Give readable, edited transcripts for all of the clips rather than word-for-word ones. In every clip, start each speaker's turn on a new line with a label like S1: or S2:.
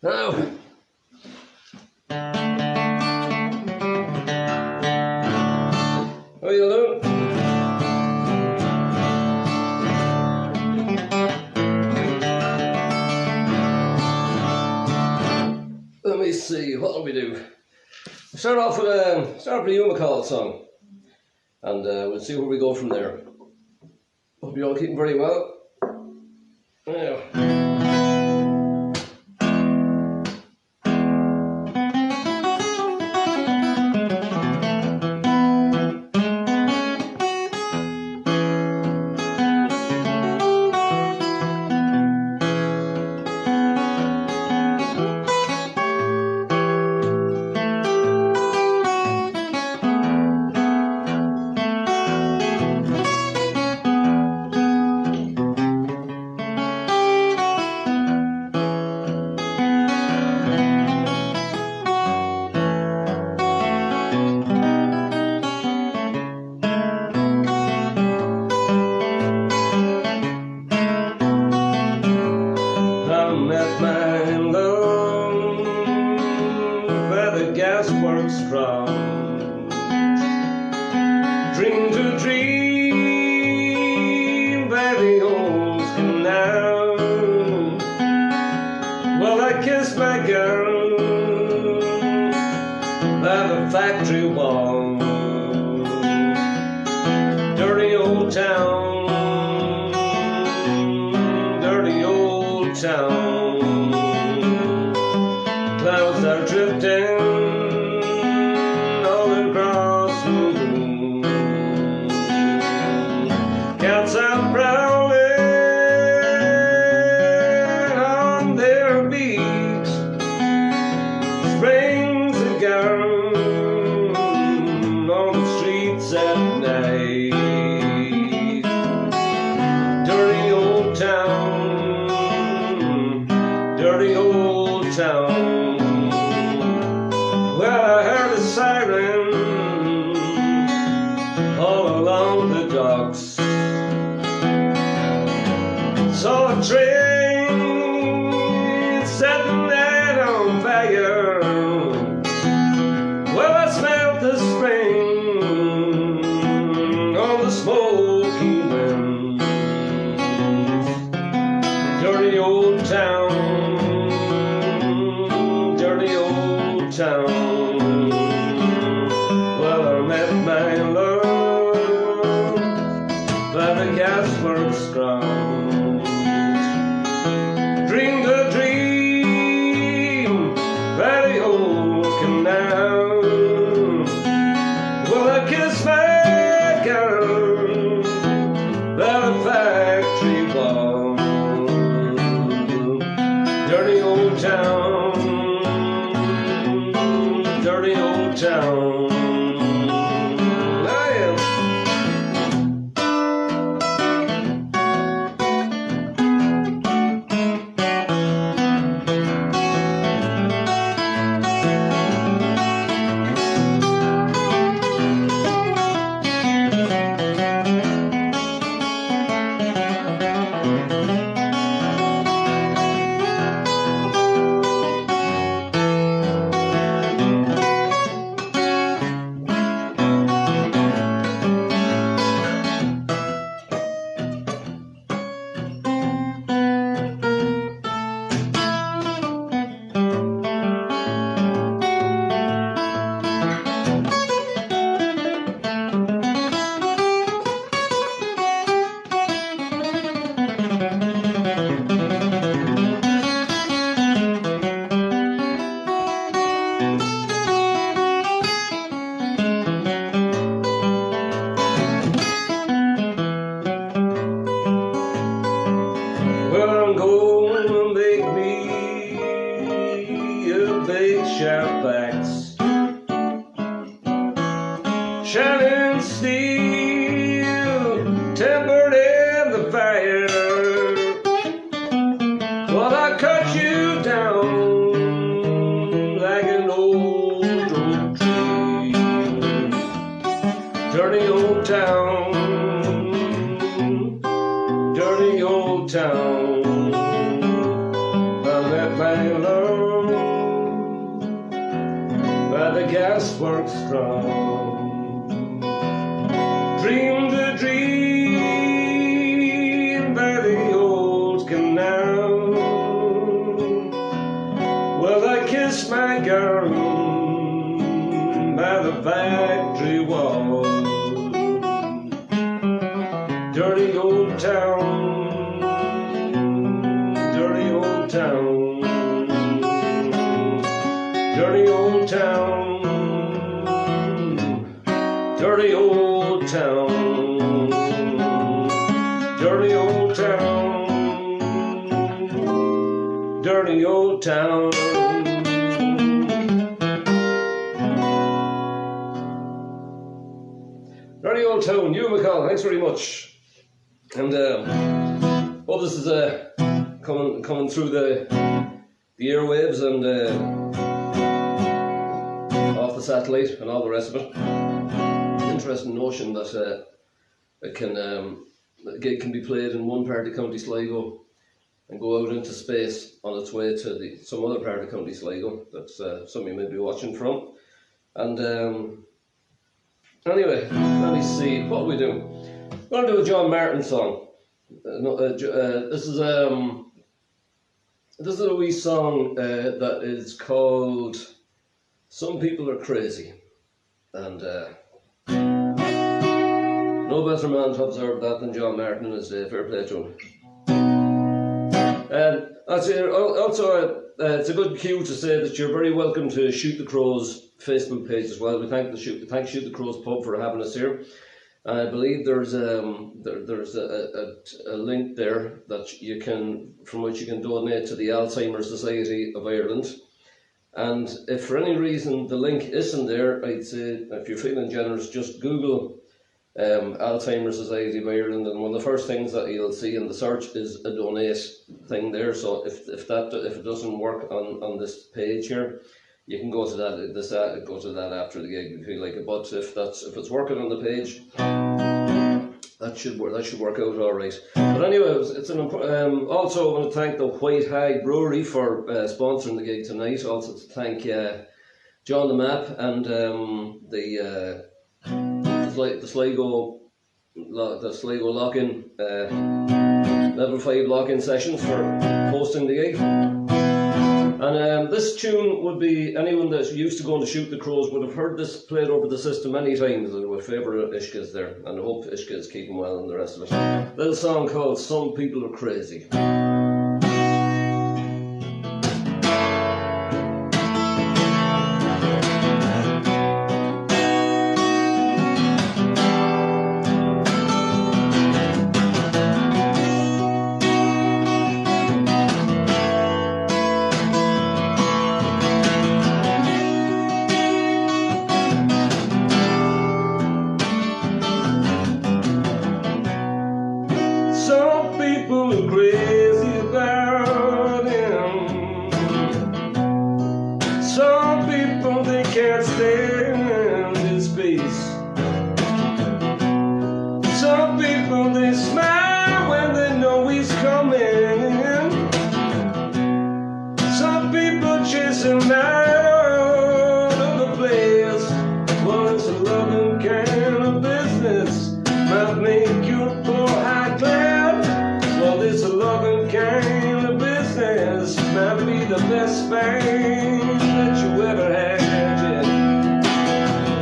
S1: Now, how you doing? Let me see, what will we do? Start off with a Hugh McCall song, and we'll see where we go from there. Hope you're all keeping very well. Yeah. Met my love where the gasworks from. Dream to dream by the old canal. Well, I kissed my girl by the factory wall. Dirty old town, dirty old town. Clouds are drifting all across the moon. Cats are prowling on their beaks. Spring's a gun on the streets at night. Dirty old town, dirty old town. Well, I heard a siren all along the docks. Saw a train set the night on fire. Well, I smelled the spring on the smoky winds. Dirty old town, dirty old town. Well, I met my love by the gasworks ground. Dreamed a dream by the old canal. Well, I kissed my girl by the factory wall. Dirty old town, dirty old town. Well, I'm gonna make me a big sharp axe, shining steel, tempered in the fire. Well, I cut you down like an old oak tree. Dirty old town, dirty old town. I met my love work strong. Dream the dream by the old canal. Well, I kiss my girl by the factory wall. Dirty old town, dirty old town, dirty old town, dirty old town, dirty old town, dirty old town. Dirty old town, Hugh McCall, thanks very much. And hope this is coming through the airwaves and off the satellite and all the rest of it. Interesting notion that it can a gig can be played in one part of County Sligo and go out into space on its way to some other part of County Sligo. That's something you may be watching from. And anyway, let me see what we do. We're going to do a John Martin song. This is a wee song that is called "Some People Are Crazy," and no better man to observe that than John Martin in his day. Fair play to him. And also, it's a good cue to say that you're very welcome to Shoot the Crow's Facebook page as well. We thank Shoot the Crow's pub for having us here. I believe there's a link there that from which you can donate to the Alzheimer's Society of Ireland. And if for any reason the link isn't there, I'd say if you're feeling generous, just Google Alzheimer's Society of Ireland, and one of the first things that you'll see in the search is a donate thing there. So if it doesn't work on this page here, you can go to that. Go to that after the gig if you feel like it. But if it's working on the page, that should work out all right. But anyway, also I want to thank the White Hag Brewery for sponsoring the gig tonight. Also to thank John the Map and the Sligo lock-in level 5 lock-in sessions for hosting the gig. And this tune would be, anyone that's used to going to Shoot the Crows would have heard this played over the system many times, and with favourite Ishka's there, and I hope Ishka's keeping well and the rest of it. Little song called "Some People Are Crazy." Some people are crazy about him. Some people, they can't stand his face. Some people, they smile when they know he's coming. Some people chase him out of the place. Well, it's a loving kind of business. Might make you poor high class. Well, it's a loving kind of business. Might be the best thing that you ever had, yeah.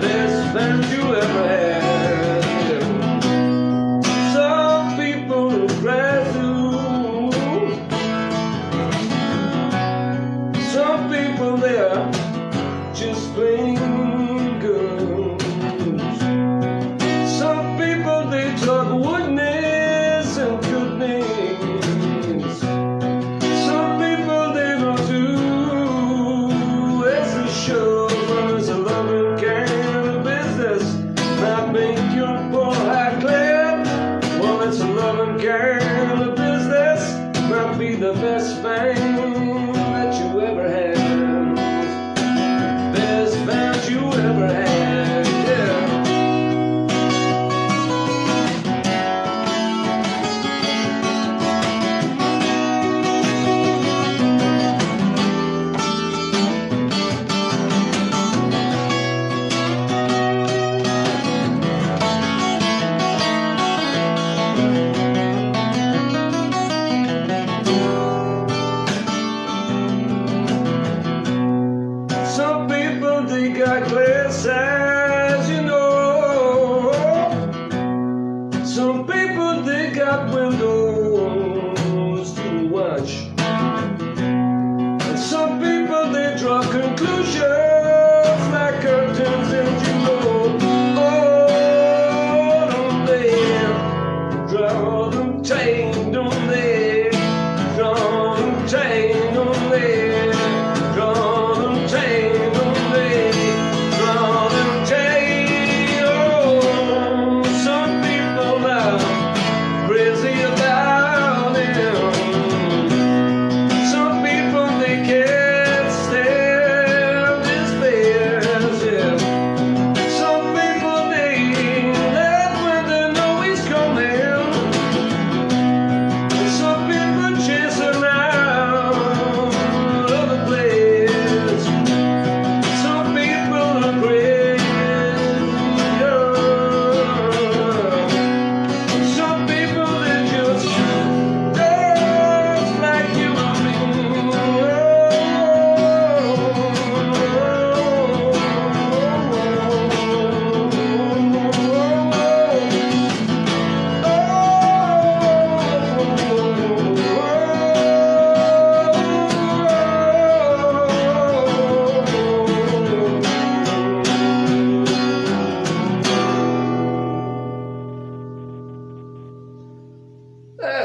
S1: Best thing you ever had, yeah. Some people are crazy. Some people, they are just plain good. Some people, they talk woodness and goodness. Some people, they don't do as they should. Well, it's a loving kind of business. Might make your poor high clad. Well, it's a loving kind of business. Might be the best thing that you ever had. Best thing you ever had, yeah. Some people, they got windows to watch. And some people, they draw conclusions like curtains, and you know, oh, don't they draw them tight, don't they? Draw them tight, don't they? Draw them tight, don't they? Draw them tight. Oh, some people are crazy about him. Some people, they can't stand his face. Yeah. Some people, they laugh when they know he's coming. Some people chase around other place. Some people are crazy. Some people, they just dance like you and me.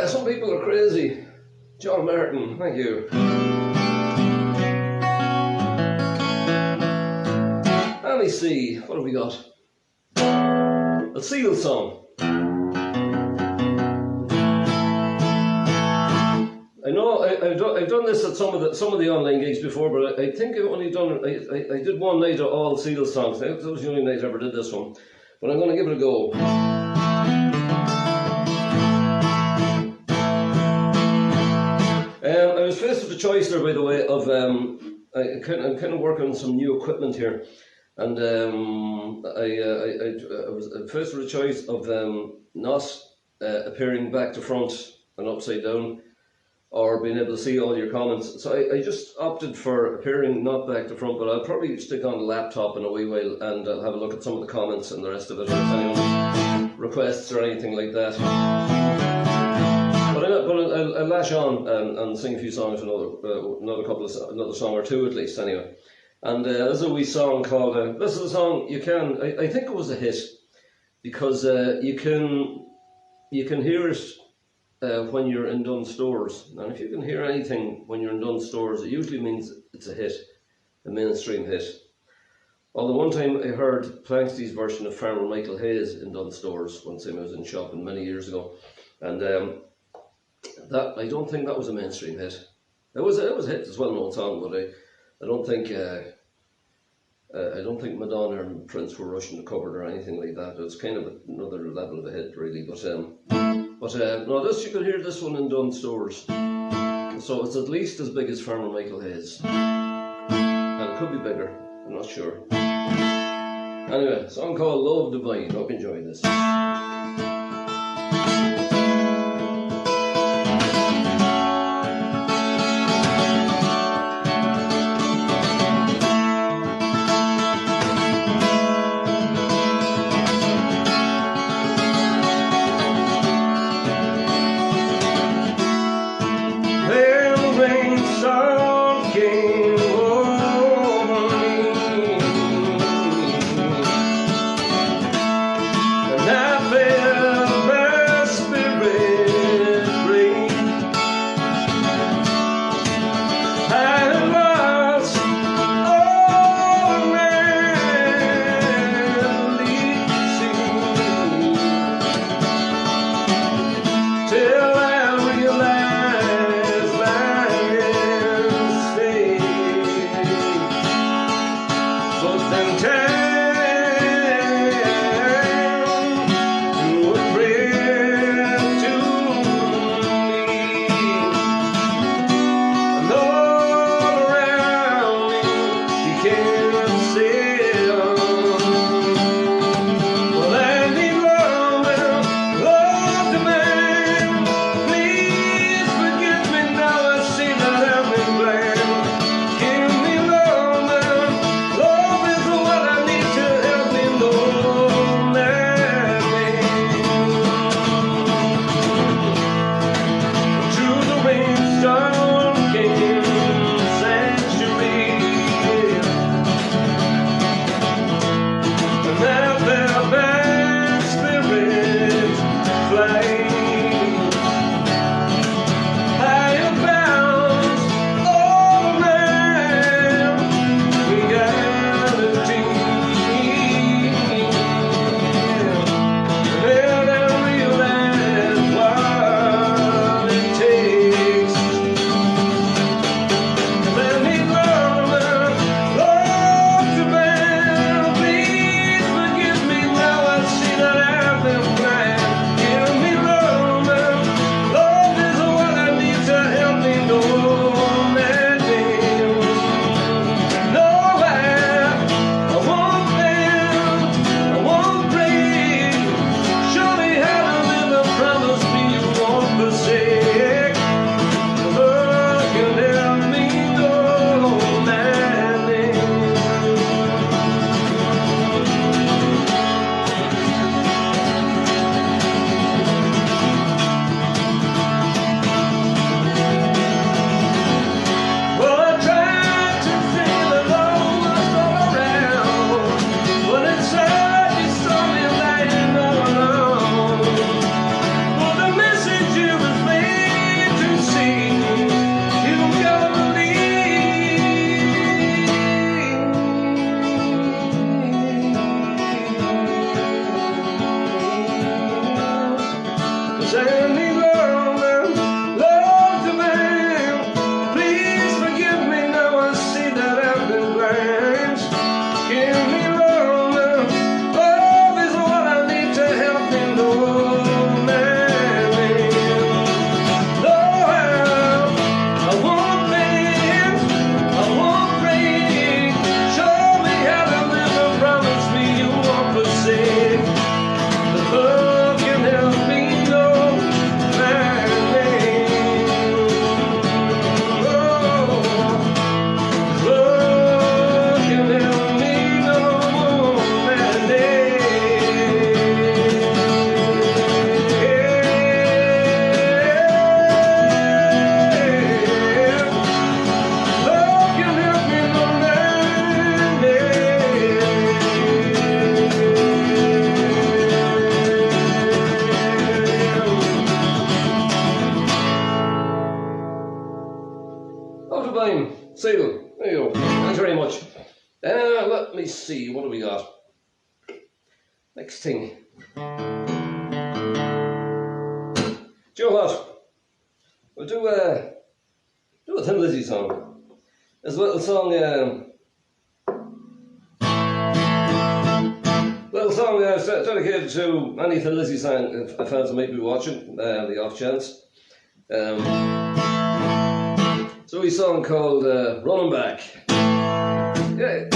S1: Some people are crazy. John Martin, thank you. Let me see, what have we got? A Seal song. I know I've done this at some of the online gigs before, but I think I've only done I did one night of all Seal songs. That was the only night I ever did this one, but I'm going to give it a go. I was faced with the choice there, by the way, of I'm kind of working on some new equipment here, and I was faced with the choice of not appearing back to front and upside down, or being able to see all your comments. So I just opted for appearing not back to front, but I'll probably stick on the laptop in a wee while and I'll have a look at some of the comments and the rest of it, if anyone requests or anything like that. But I'll lash on and sing a few songs, another song or two at least, anyway. And there's a wee song called, this is a song you can, I think it was a hit, because you can hear it when you're in Dunn Stores. And if you can hear anything when you're in Dunn Stores, it usually means it's a hit, a mainstream hit. Although one time I heard Planksty's version of Farmer Michael Hayes in Dunn Stores, one time I was in shopping many years ago, and that I don't think that was a mainstream hit. It was a hit, it's a well-known song, but I don't think Madonna and Prince were rushing to cover it or anything like that. It was kind of another level of a hit, really. But no, this, you can hear this one in Dunn Stores, so it's at least as big as Farmer Michael Hayes, and it could be bigger. I'm not sure. Anyway, a song called Love Divine. Hope you enjoy this. I felt Send me love and love divine. Please forgive me now, I see that I've been blind. Give me love and love is what I need to help me know my name. Though I won't bend, I won't break. Show me how to live and promise me you won't forsake. The love can help me know my name. Oh, love can help me know my name. Love can help me know my name. Out of line, seal. There you go. Thanks very much. Let me see, what do we got? Next thing. Do you know what? We'll do a Thin Lizzy song. There's a little song, dedicated to any Thin Lizzy song fans that might be watching, the off chance. So a song called Running Back. Yeah.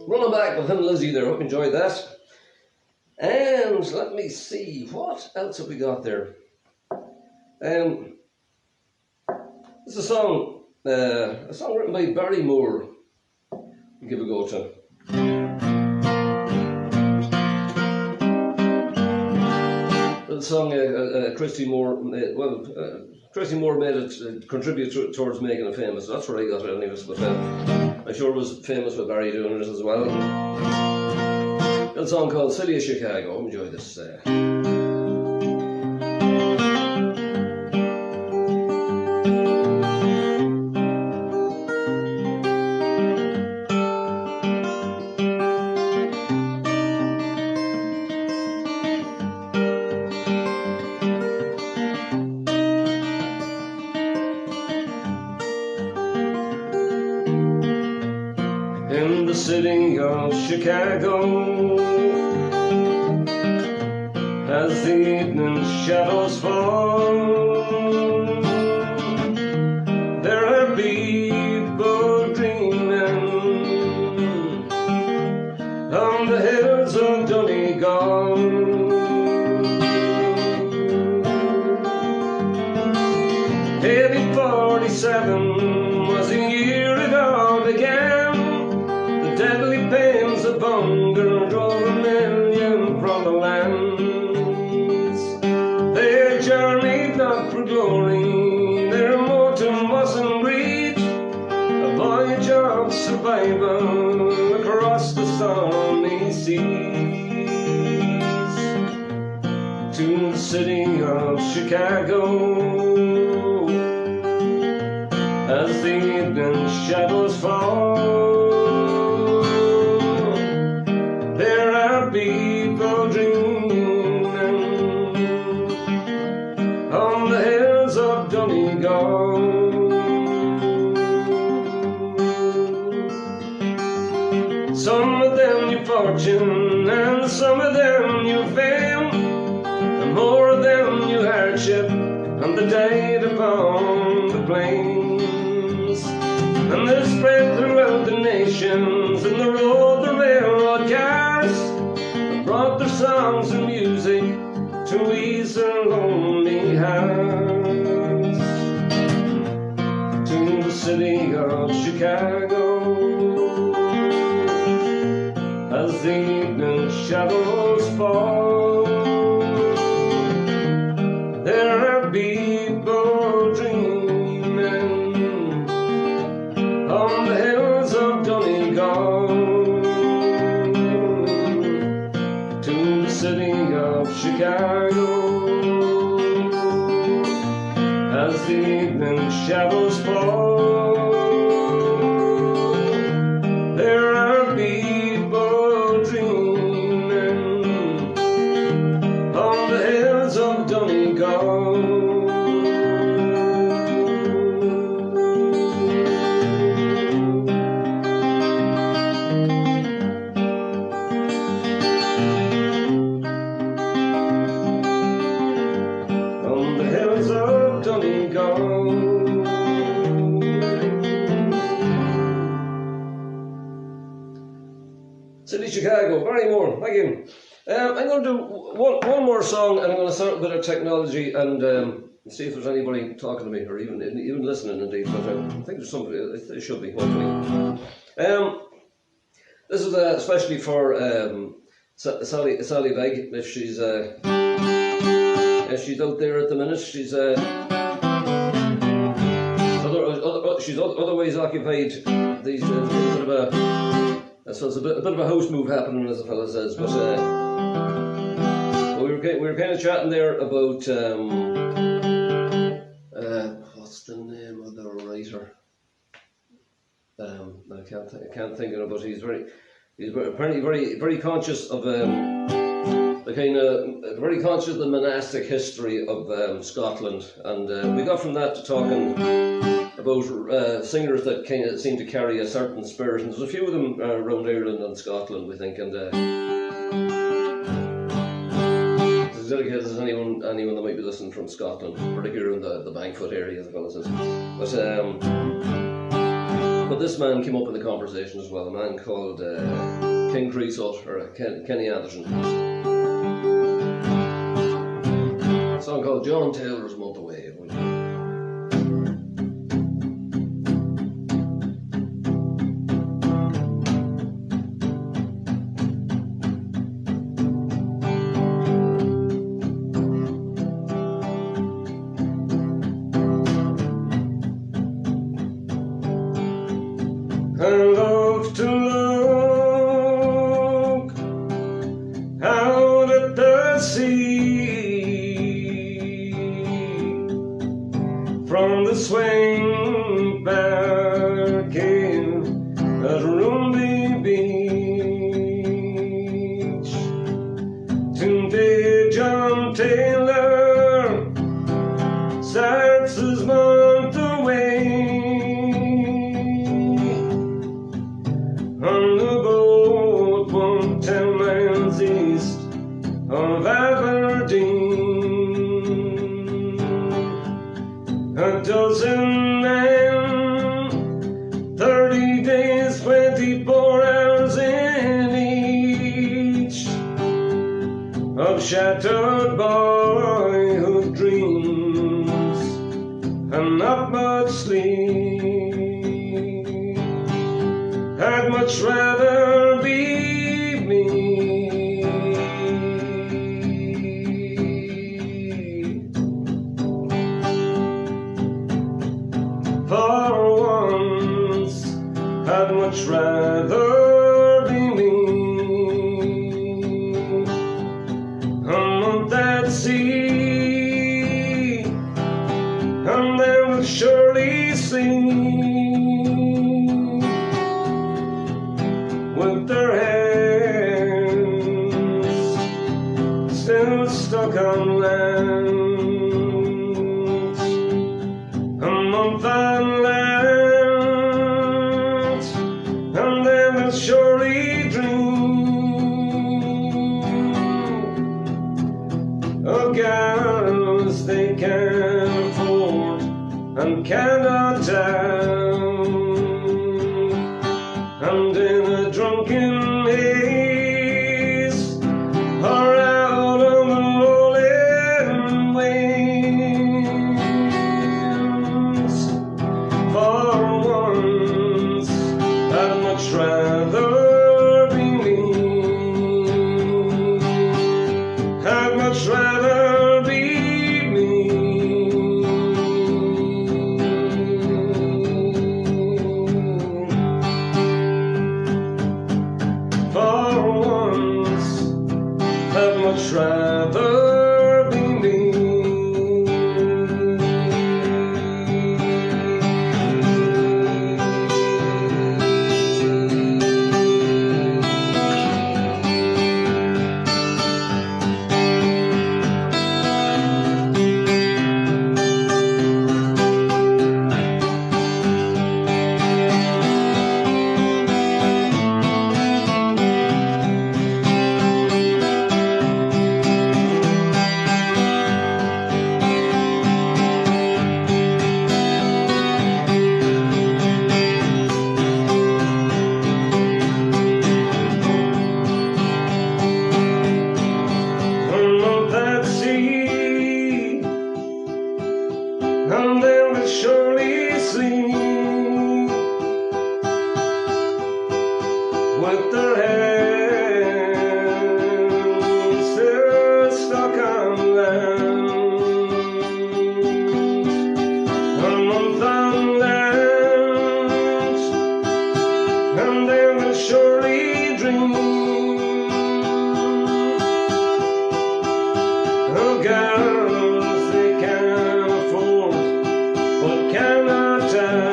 S1: Running Back with him and Lizzie there. Hope you enjoyed that. And let me see, what else have we got there? It's a song written by Barry Moore. We'll give a go to. The song Christy Moore made it contribute towards making it famous. That's where I got it anyways, but I'm sure it was famous with Barry doing it as well. A song called City of Chicago. Enjoy this. In the city of Chicago, as the evening shadows fall, there are people dreaming on the hills of Donegal. '47 was the year it all began. The deadly pains of hunger drove a million from the lands. They journeyed not for glory, their motive wasn't greed, a voyage of survival across the stormy seas. To the city of Chicago, as the evening shadows fall, there are people dreaming on the hills of Donegal. Some of them knew fortune and some of them knew fame, and more of them knew hardship and the died upon the plains. And they spread throughout the nations, and they rode the railroad cars, and brought their songs and music to ease their lonely hearts. To the city of Chicago, as the evening shadows fall, there are people dreaming on the hills of Donegal. To the city of Chicago, as the evening shadows fall, there are people dreaming on the hills of Donegal. City Chicago, Barry Moore, thank you. I'm going to do one more song, and I'm going to start with a bit of technology and see if there's anybody talking to me or even listening indeed. But I think there's somebody. There should be, hopefully. This is especially for Sally Begg. If she's out there at the minute, she's otherwise occupied these days. A bit of so it's a bit of a house move happening, as the fella says. But we were kind of chatting there about what's the name of the writer? I can't think of it, but he's apparently very conscious of very conscious of the monastic history of Scotland, and we got from that to talking about singers that kind of seem to carry a certain spirit, and there's a few of them around Ireland and Scotland, we think, and it's dedicated to anyone that might be listening from Scotland, particularly in the Bankfoot area, as well as this. But but this man came up in the conversation as well, a man called King Creasut, or Kenny Anderson. A song called John Taylor's Month Away.
S2: I love to look out at the sea from the swing back in at Roomby Beach. Today John Taylor starts his month away on the boat 110 miles east of Aberdeen. A dozen men, 30 days, 24 hours in each of shattered boyhood dreams and not much sleep. I'd much rather be me. For once, I'd much rather be me. A month at sea, and then we'll surely see with their hands still stuck on land. A month on land, and then they'll surely dream of gals they can't afford and cannot tell. And in a drunken haze, or out on the rolling waves, for once I'd much rather be me. I'd much rather be me. For once, I'd much rather be me. And then we'll surely sleep with their hands still stuck on land. A month on land, and then we'll surely dream of girls they can't afford but cannot tell.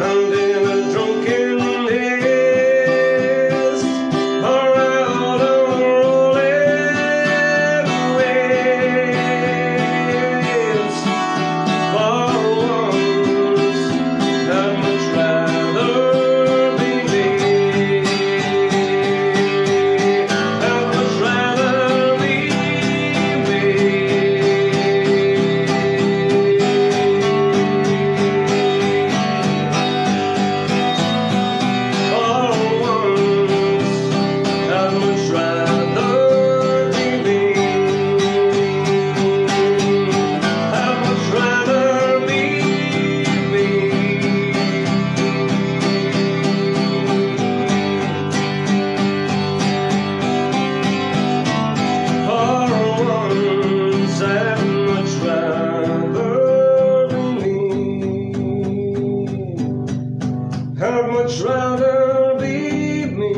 S2: And in a drunken haze, or out on the rolling waves, for once I'd much rather be me. much rather be me.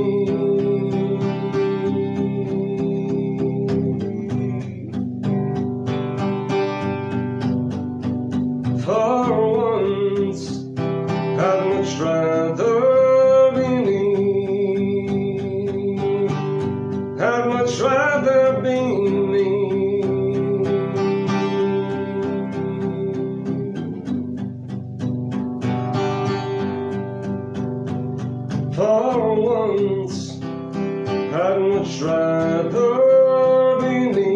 S2: For once, I'd much rather be me. I'd much rather be me. For once, I'd much rather be me.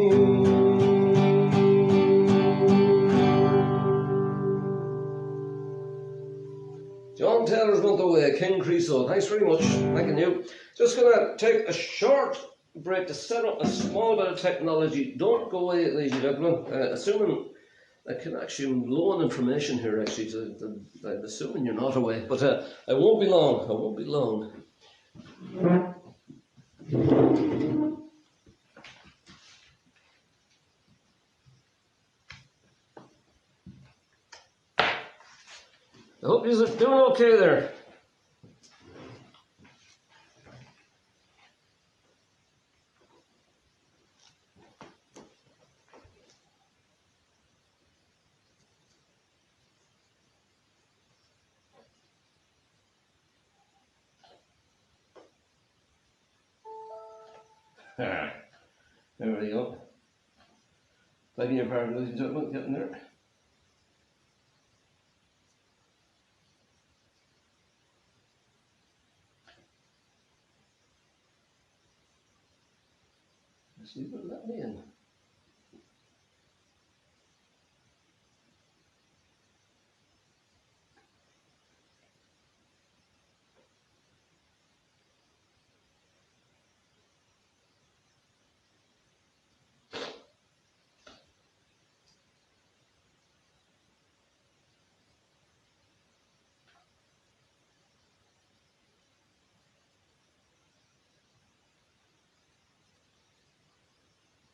S1: John Taylor's Month Away, King Creosote. Thanks very much. Thanking you. Just gonna take a short break to set up a small bit of technology. Don't go away, ladies and gentlemen. Assuming I can actually loan information here, actually. I'm assuming you're not away, but I won't be long. I won't be long. I hope you're doing okay there. There we go. Begging your pardon, ladies and gentlemen, getting there. See what let me in.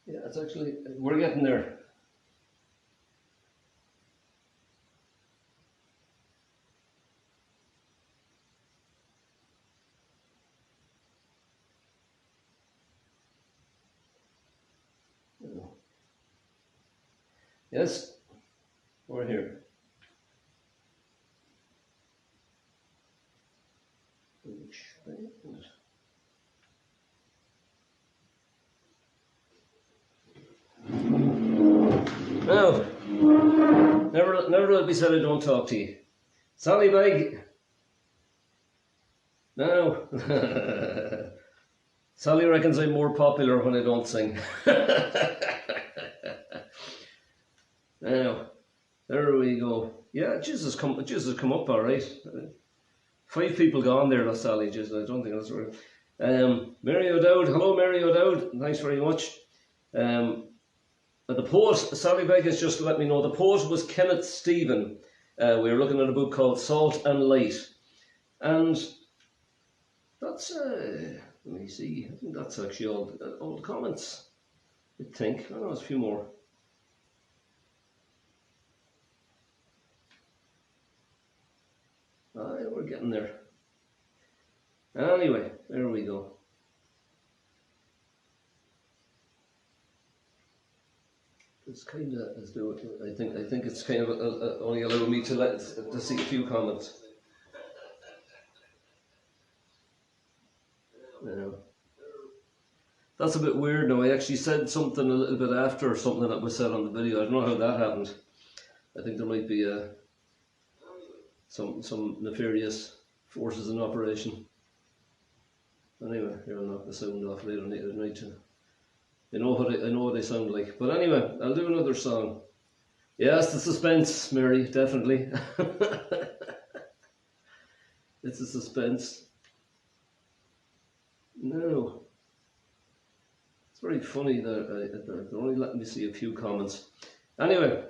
S1: Yeah, it's actually, we're getting there. Yes, we're here. Now, never let it be said I don't talk to you. Sally Beg. No. Sally reckons I'm more popular when I don't sing. Now, there we go. Yeah, Jesus come up all right. 5 people gone there, that's Sally. Jesus, I don't think that's right. Mary O'Dowd, hello Mary O'Dowd, thanks very much. The poet, Sally Begg has just let me know, the poet was Kenneth Stephen. We were looking at a book called Salt and Light. And that's, let me see, I think that's actually all the comments, I think. I know there's a few more. We're getting there. Anyway, there we go. It's kind of as though I think it's kind of only allowing me to see a few comments. Yeah. That's a bit weird now. I actually said something a little bit after something that was said on the video. I don't know how that happened. I think there might be some nefarious forces in operation. Anyway, here I'll knock the sound off later. I need to. I know what they sound like. But anyway, I'll do another song. Yes, the suspense, Mary, definitely. It's a suspense. No. It's very funny that they're only letting me see a few comments. Anyway,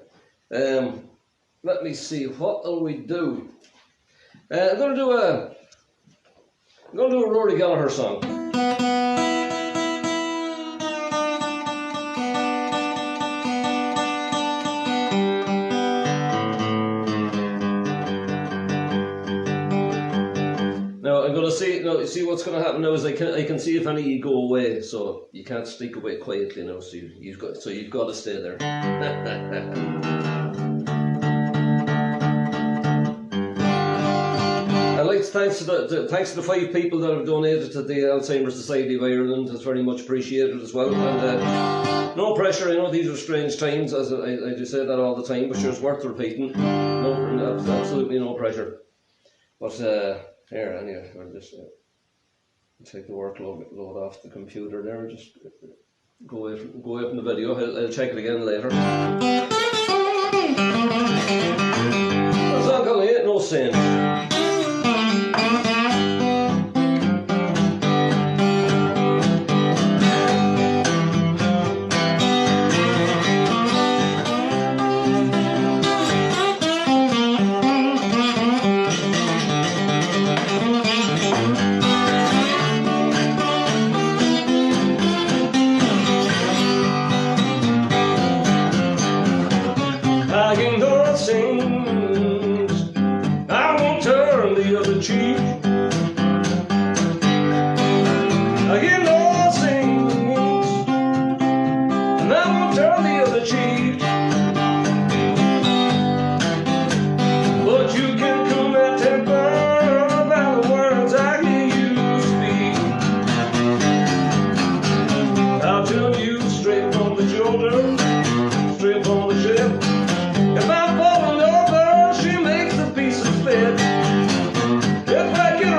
S1: let me see, what will we do? I'm going to do a Rory Gallagher song. but I see. No, see what's going to happen now is I can see if any of you go away, so you can't sneak away quietly now. So you've got to stay there. I'd like to thanks to the 5 people that have donated to the Alzheimer's Society of Ireland. It's very much appreciated as well. And no pressure. I know these are strange times, as I do say that all the time, but sure, it's worth repeating. No, absolutely no pressure. But here, anyway, I'll just take the workload off the computer there. Just go away from the video. I'll check it again later. That's not going to no sin. If I'm falling over, she makes the pieces fit. If I can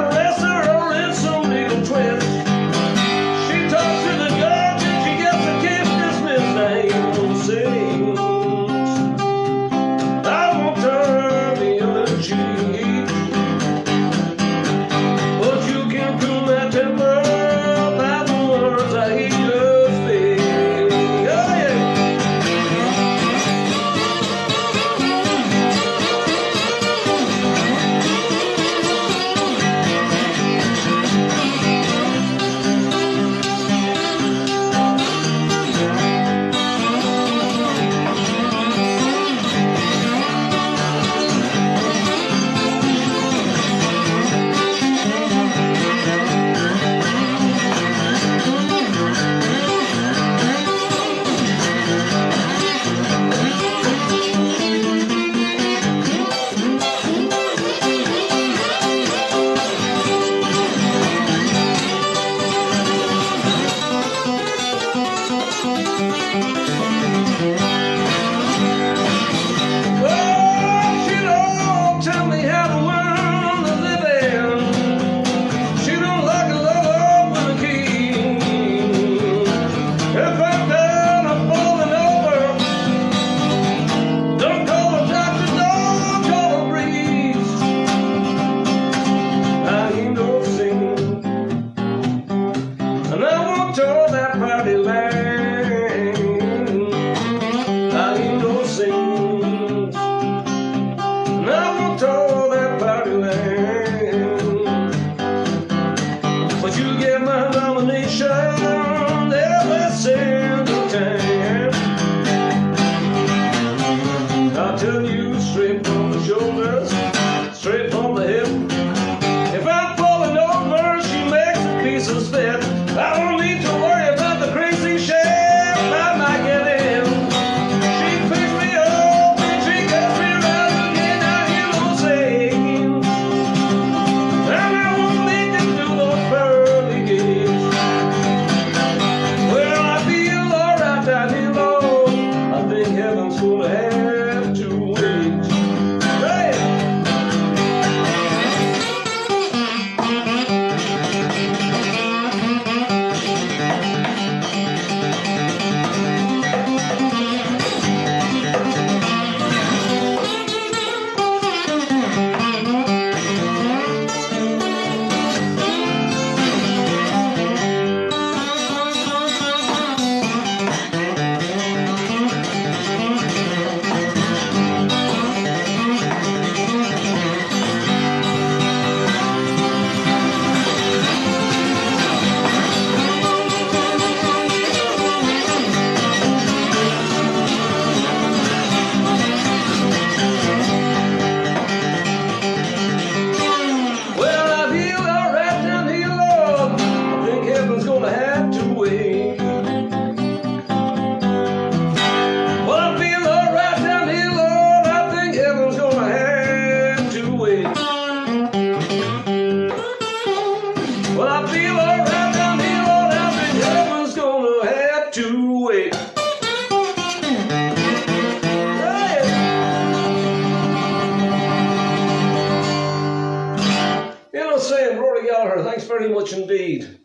S1: saying, Rory Gallagher, thanks very much indeed.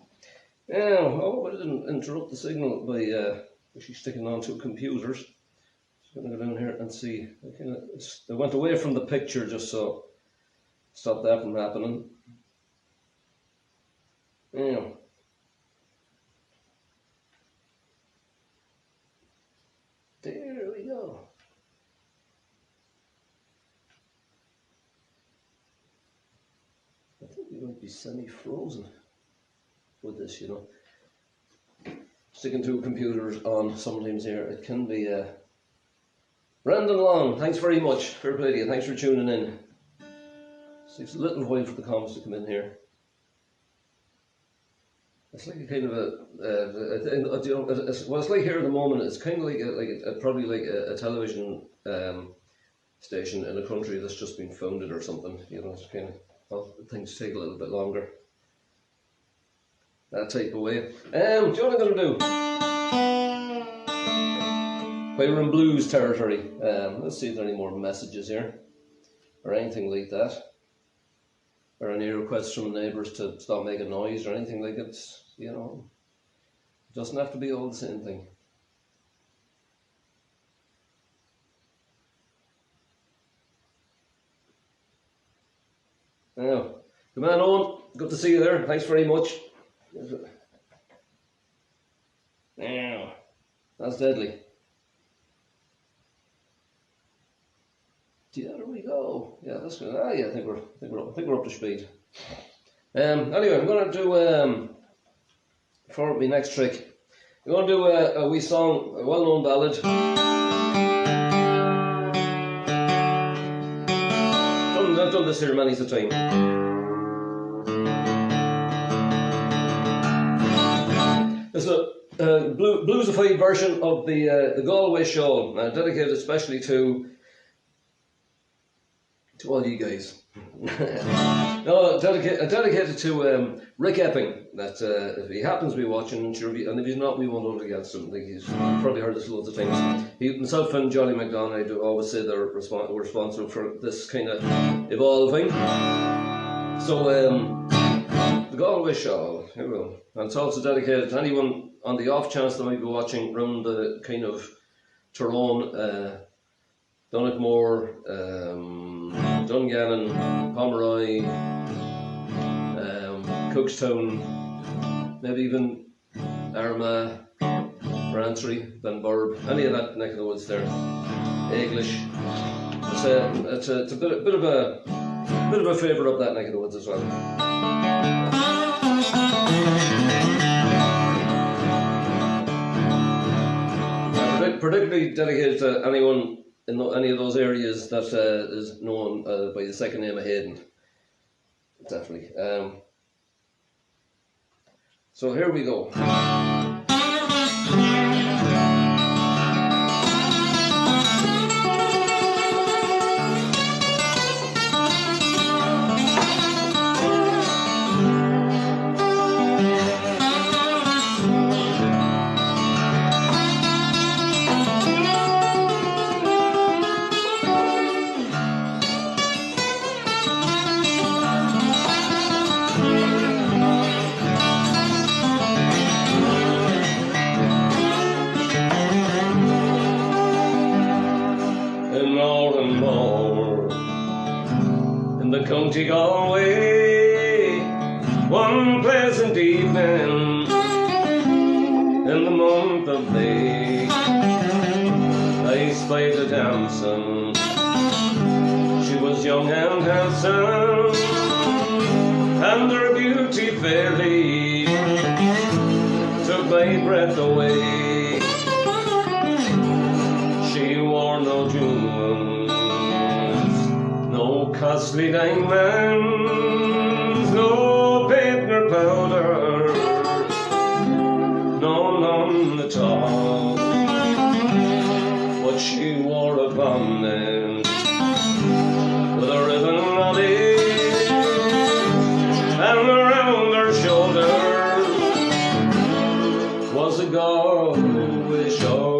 S1: Yeah, oh, I didn't interrupt the signal by actually sticking on two computers. Just going to go down here and see. They went away from the picture just so stop that from happening. Yeah. There we go. I think we might be semi-frozen with this, you know. Sticking two computers on sometimes here, it can be. Brandon Long, thanks very much. Fair play to you. Thanks for tuning in. It takes a little while for the comments to come in here. It's like a kind of you know, what it's like here at the moment. It's kind of like probably like a television station in a country that's just been founded or something. You know, it's kind of, well, things take a little bit longer. That type of way. Do you know what I'm going to do? While we're in blues territory, let's see if there are any more messages here or anything like that. Or any requests from the neighbours to stop making noise or anything like it, you know. It doesn't have to be all the same thing. Now, good man, Owen. Good to see you there. Thanks very much. Now, that's deadly. Yeah, there we go. Yeah, that's good. Ah, yeah, I think we're up to speed. Anyway, I'm going to do for my next trick. I'm going to do a wee song, a well-known ballad. I've done this here many a time. It's a bluesified version of the Galway Shawl, dedicated especially to all you guys. No, dedicated to Rick Epping. That if he happens to be watching, and if he's not, we won't hold it against him. Like you've probably heard this loads of times. Himself and Johnny McDonagh always say they're responsible for this kind of evolving. So the Galway Shawl, here we go. And it's also dedicated to anyone on the off chance they might be watching around the kind of Tyrone, Donegal, Dungannon, Pomeroy, Cookstown, maybe even Armagh, Brantry, Benburb, any of that neck of the woods there. English. It's a bit of a favourite up that neck of the woods as well. Particularly dedicated to anyone in any of those areas that is known by the second name of Hayden. Definitely. So here we go. County Galway, one pleasant evening in the month of May, I spied a damsel. She was young and handsome, and her beauty fairly took my breath away. She wore no jewels, no costly diamonds, no paint nor powder, no, none at all. But she wore a bonnet with a ribbon on it, and around her shoulders was a Galway shawl.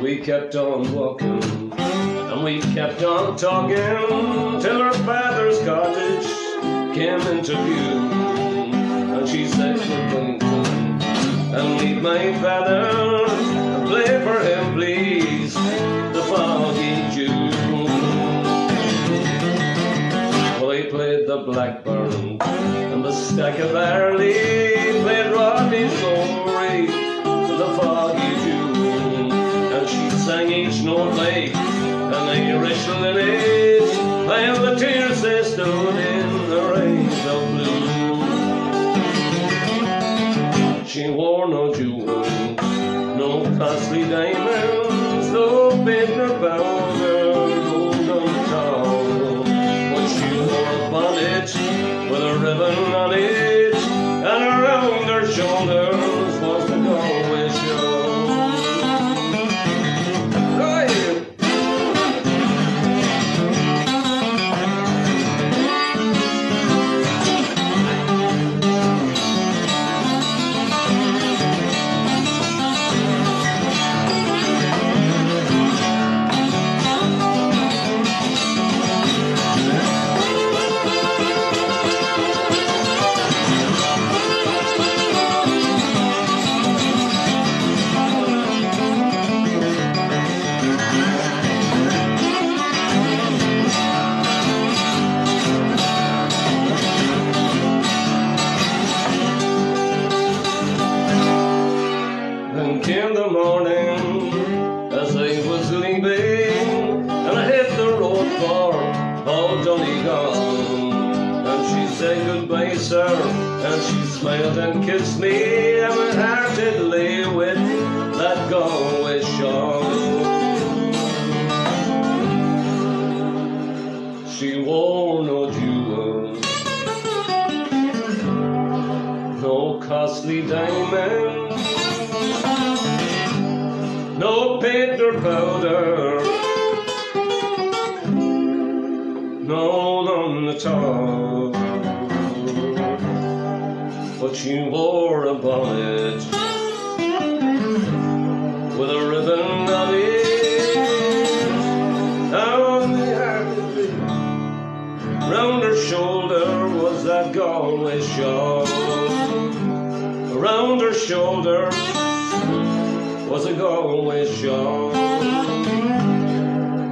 S1: we kept on walking, and we kept on talking, till her father's cottage came into view. And she said, "Good Queen, and meet my father, and play for him, please, the foggy Jew." Well, he played the blackburn and the stack of barley, played Rodney's glory to the foggy Jew. And she sang each note like an Irish linnet, while the tears they stood in her eyes of blue. She wore no jewels, no costly diamonds, no bitter powder, no none at all. But she wore a bonnet with a ribbon on it, and around her shoulders was the Galway shawl. Came the morning as I was leaving, and I hit the road for old Donegal. And she said goodbye, sir, and she smiled and kissed me, and my heart did lay with that Galway shawl. She wore no jewels, no costly diamonds, no paint or powder, no none at all. But she wore a bonnet with a ribbon on it, down the artery. Round her shoulder was that Galway shawl. Around her shoulder was a Galway shawl.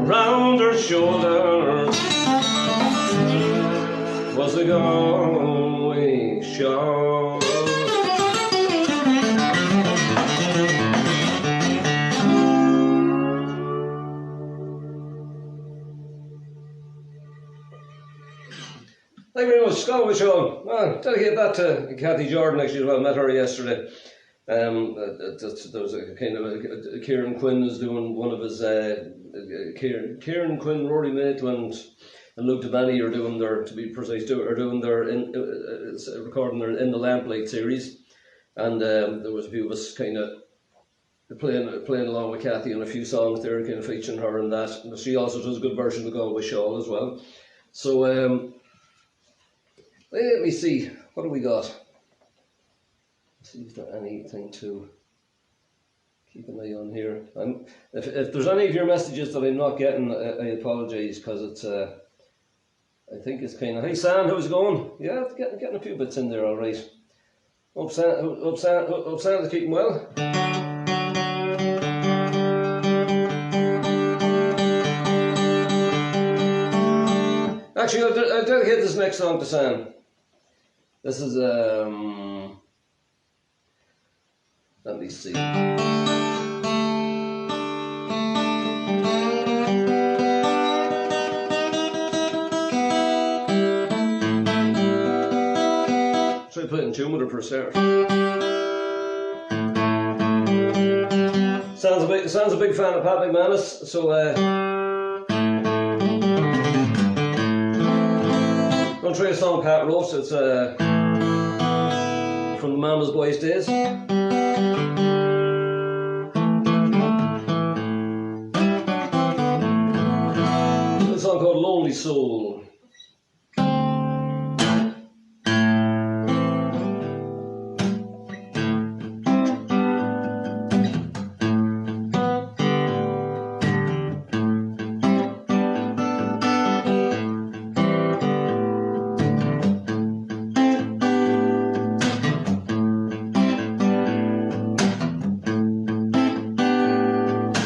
S1: Round her shoulder was a Galway shawl. Thank you very much, Galway shawl. Well, dedicate that to Kathy Jordan, actually, as well. I met her yesterday. There was a kind of Kieran Quinn is doing one of his Kieran Quinn, Rory Maitland, and Luke Devaney are doing their, to be precise, are doing their recording their In the Lamplight series, and there was a few of us kind of playing along with Kathy on a few songs there, kind of featuring her in that. And she also does a good version of the Galway shawl as well. So let me see, what do we got? See if there's anything to keep an eye on here. If there's any of your messages that I'm not getting, I apologise, because it's I think it's kind of, hey Sam, how's it going? Yeah, it's getting a few bits in there, all right. Hope Sam's keeping well. Actually, I'll dedicate this next song to Sam. This is let me see. Try playing tune with her for a start. Sam's a big fan of Pat McManus, so I'll try a song Pat wrote. It's from the Mama's Boys days. It's a song called Lonely Soul.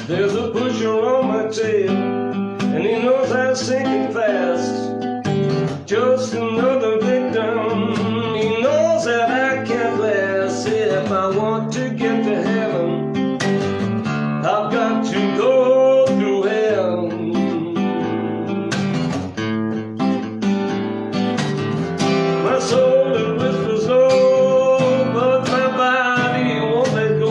S2: There's a pusher on my tail, and he knows I'm sinking fast. Just another victim, he knows that I can't last. If I want to get to heaven, I've got to go through hell. My soul, it whispers no, but my body won't let go.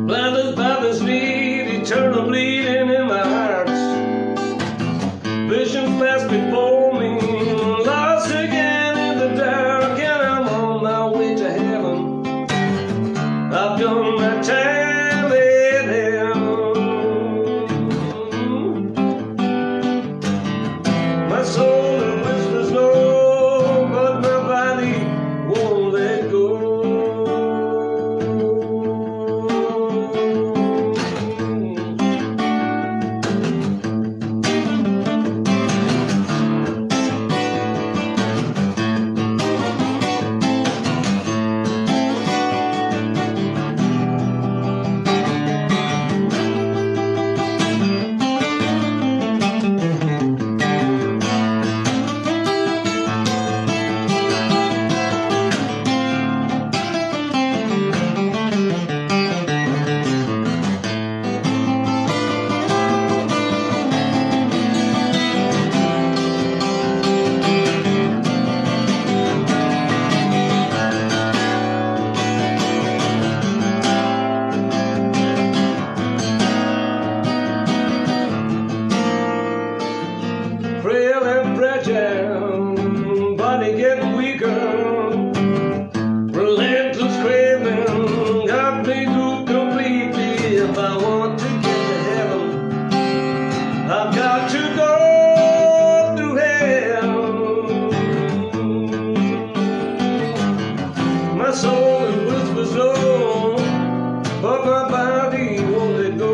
S2: Blinded by this need, eternal bleeding in my heart. Vision fast before me, lost again in the dark, and I'm on my way to heaven. I've done my time in hell. My soul, it whispers no, but my body won't let go. Frail and fragile, body getting weaker. Relentless craving got me through completely. If I want to get to heaven, I've got to go through hell. My soul, it whispers no, but my body won't let go.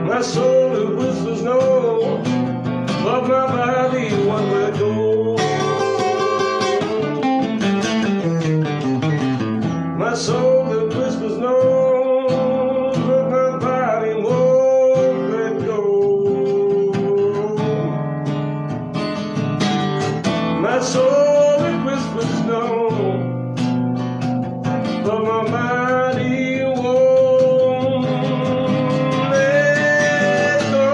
S2: My soul, it whispers no, but my body won't let go. My soul, it whispers no, but my body won't let go. My soul, it whispers no, but my body won't let go.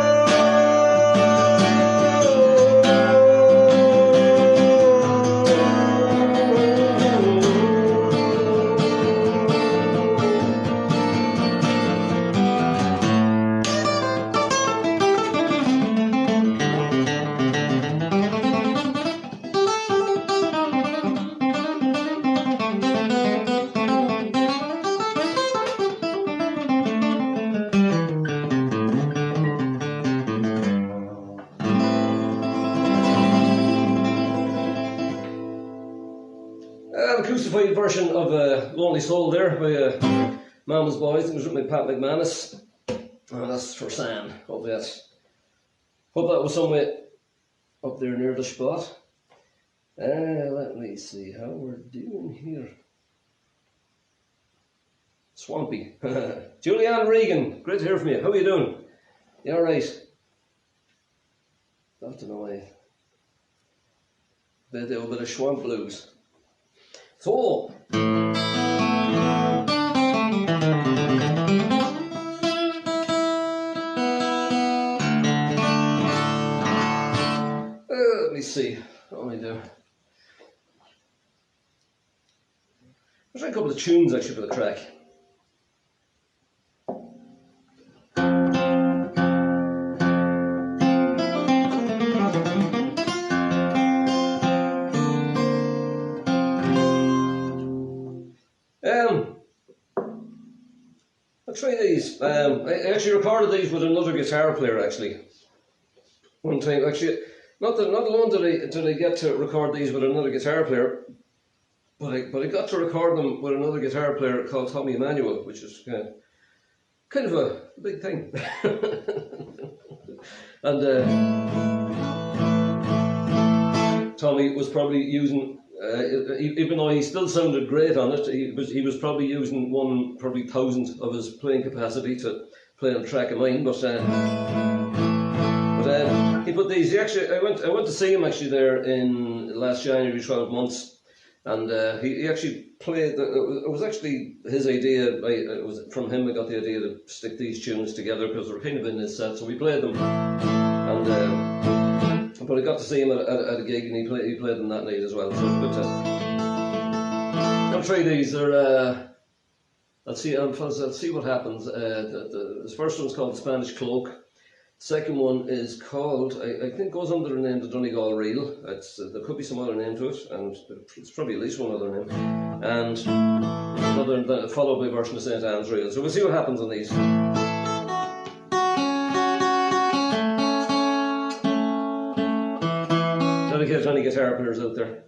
S1: An acoustic version of Lonely Soul there by Mama's Boys. It was written by Pat McManus. And that's for Sam. Hope that was somewhere up there near the spot. Let me see how we're doing here. Swampy. Julianne Regan, great to hear from you. How are you doing? You alright? I have to know they do a bit of swamp blues. So let me see. What am I doing? I'll try a couple of tunes actually for the track. I'll try these. I actually recorded these with another guitar player actually. One time, actually, not alone did I get to record these with another guitar player, but I got to record them with another guitar player called Tommy Emmanuel, which is kind of a big thing. And Tommy was probably using, even though he still sounded great on it, he was probably using one probably thousandth of his playing capacity to play on a track of mine. But he put these. He actually, I went to see him actually there in last January, 12 months. And he actually played. It was actually his idea. It was from him. I got the idea to stick these tunes together because they were kind of in his set. So we played them. And but I got to see him at a gig, and he played them that night as well. So but I'll try these. They're let's see. Let's see what happens. The first one's called Spanish Cloak. Second one is called, I think goes under the name the Donegal Reel. There could be some other name to it, and it's probably at least one other name. And another, followed by a version of St. Anne's Reel. So we'll see what happens on these. Dedicate to any guitar players out there.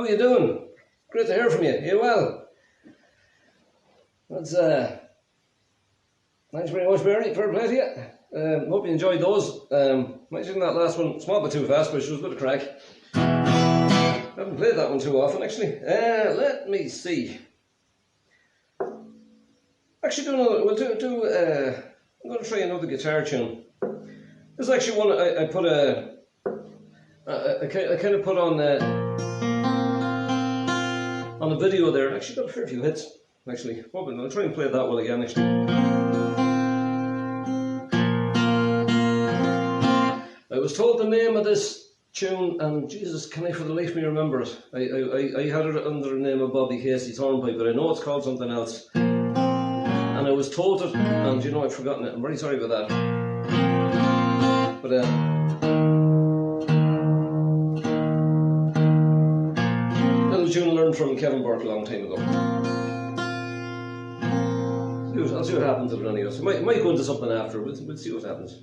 S1: are you doing? Great to hear from you. Are you well? That's thanks very much, Barry. Fair play to you. Hope you enjoyed those. Might have done that last one small bit too fast, but it was a bit of crack. Haven't played that one too often, actually. Let me see. Actually, I'm going to try another guitar tune. This is actually one I put I kind of put on the video there. Actually, got a fair few hits. Actually, I'll try and play that one again. Actually, I was told the name of this tune, and Jesus, can I for the life of me remember it? I had it under the name of Bobby Casey Thornpipe, but I know it's called something else. And I was told it, and you know I've forgotten it. I'm very sorry about that. But little tune learned from Kevin Burke a long time ago. I'll see what happens with it anyway. So might go into something after. We'll see what happens.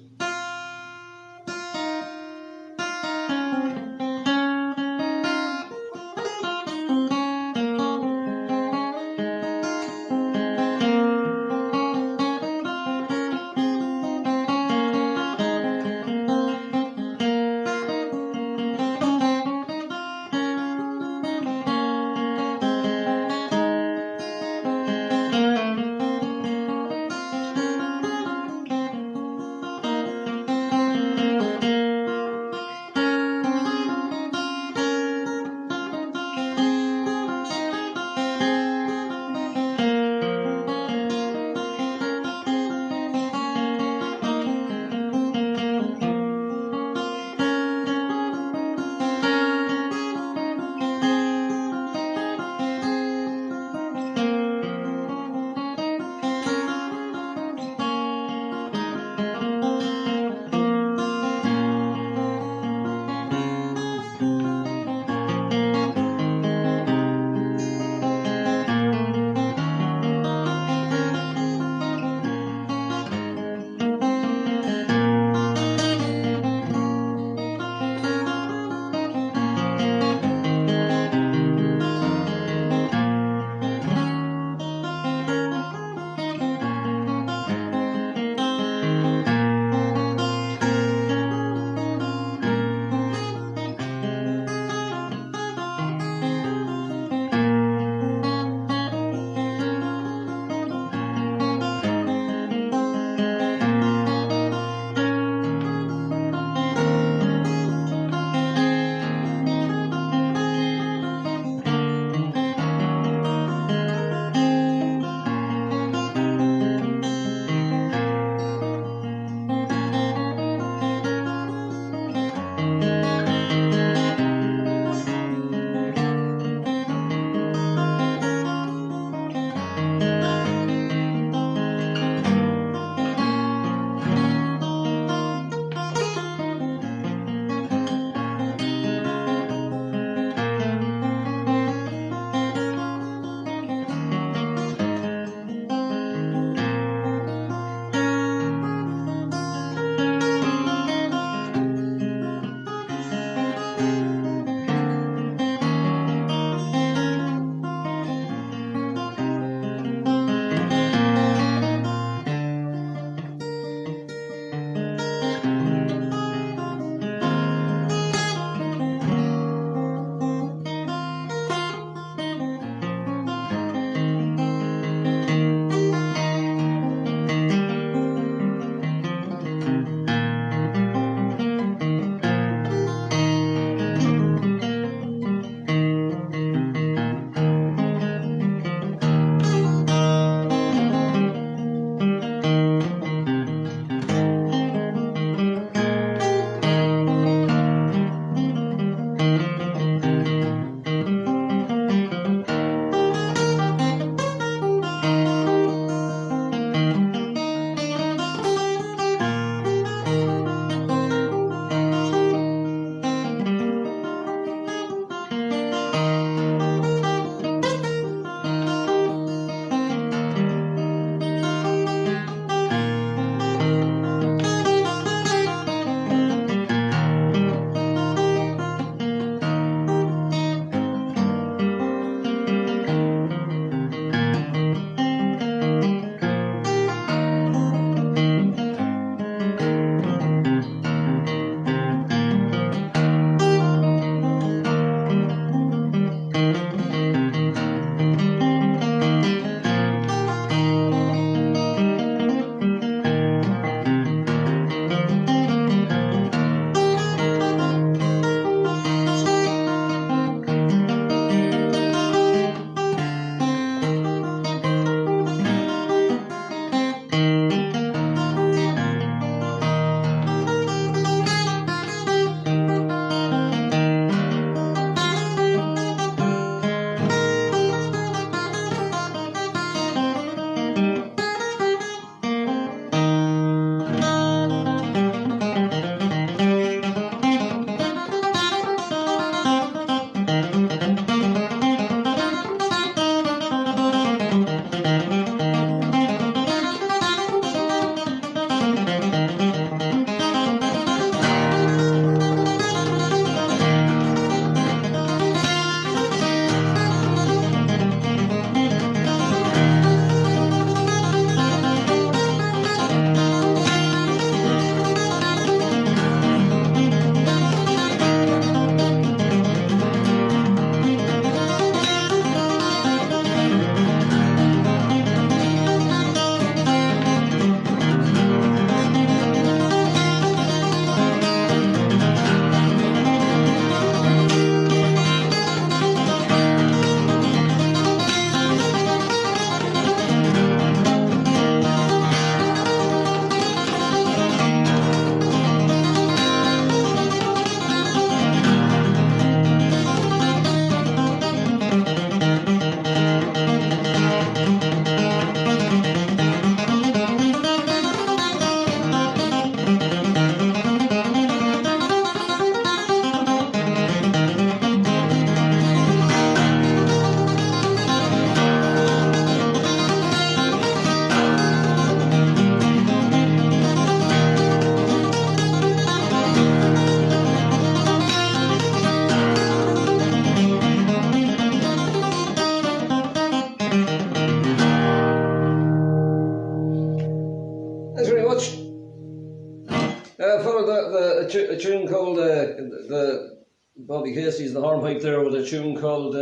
S1: followed that a tune called the Bobby Casey's The Hornpipe there with a tune called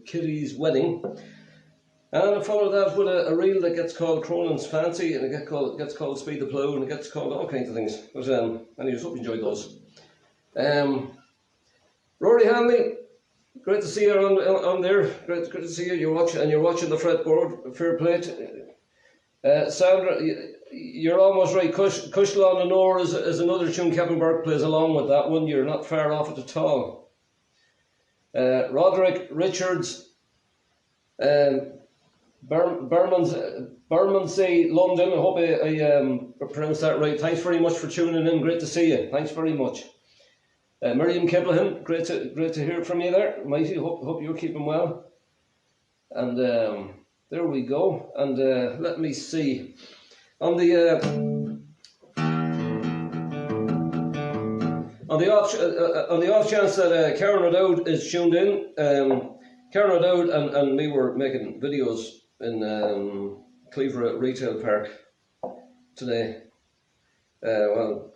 S1: Kitty's Wedding. And I followed that with a reel that gets called Cronin's Fancy, and it gets called Speed the Plough, and it gets called all kinds of things. But anyways, hope you enjoyed those. Rory Hanley, great to see you on there. Great to see you. You're watching the fretboard. Fair play. Sandra, you're almost right. Cushla and Nor is another tune Kevin Burke plays along with that one. You're not far off it at all. Roderick Richards, Bermondsey, London. I hope I pronounced that right. Thanks very much for tuning in. Great to see you. Thanks very much. Miriam Kiblahan, great to hear from you there. Mighty, hope you're keeping well. And there we go. And let me see. On the off chance that Karen O'Dowd is tuned in, Karen O'Dowd and me were making videos in Cleaver Retail Park today. Well,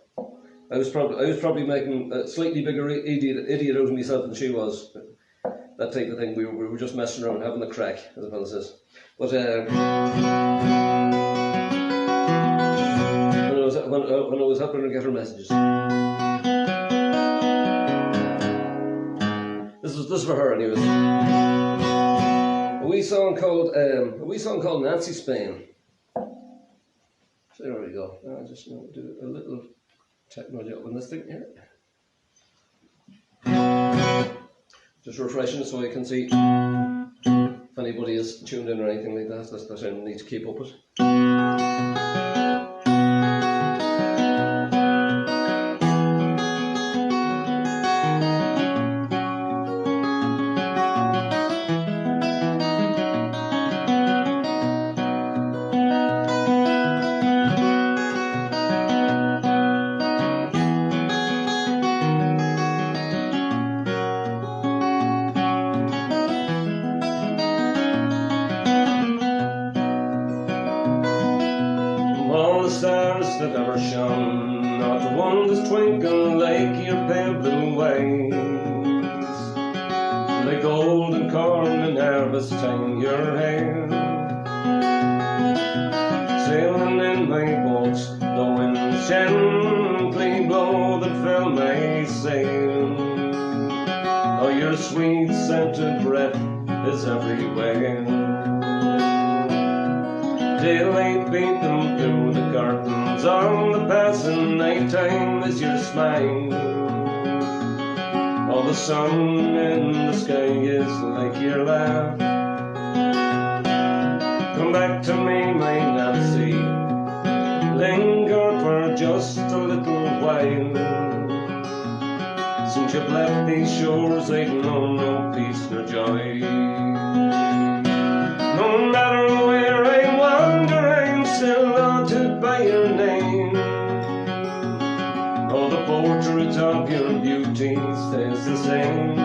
S1: I was probably making a slightly bigger idiot out of myself than she was. That type of thing. We were just messing around, having a crack, as the fellow says. But when I was helping her get her messages. This is for her, anyways. A wee song called Nancy Spain. So there we go. I'll just do a little technology up on this thing here. Just refreshing it so I can see if anybody is tuned in or anything like that. That's what I need to keep up with. That ever shone, not one that's twinkle like your pale blue waves, like golden corn in harvest time your hair, sailing in my boats, the winds gently blow that fill my sail. Oh, your sweet scented breath is everywhere. Daylight beat them through the curtains on the passing night time is your smile. All the sun in the sky is like your laugh. Come back to me, my Nancy, linger for just a little while. Since you've left these shores, I've known no peace nor joy. No matter where I wander, I'm still haunted by your name. Oh, the portrait of your beauty stays the same.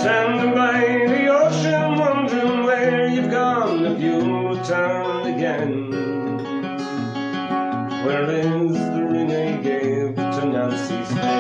S1: Standing by the ocean, wondering where you've gone, if you'll return again. Where is the ring I gave to Nancy Spain?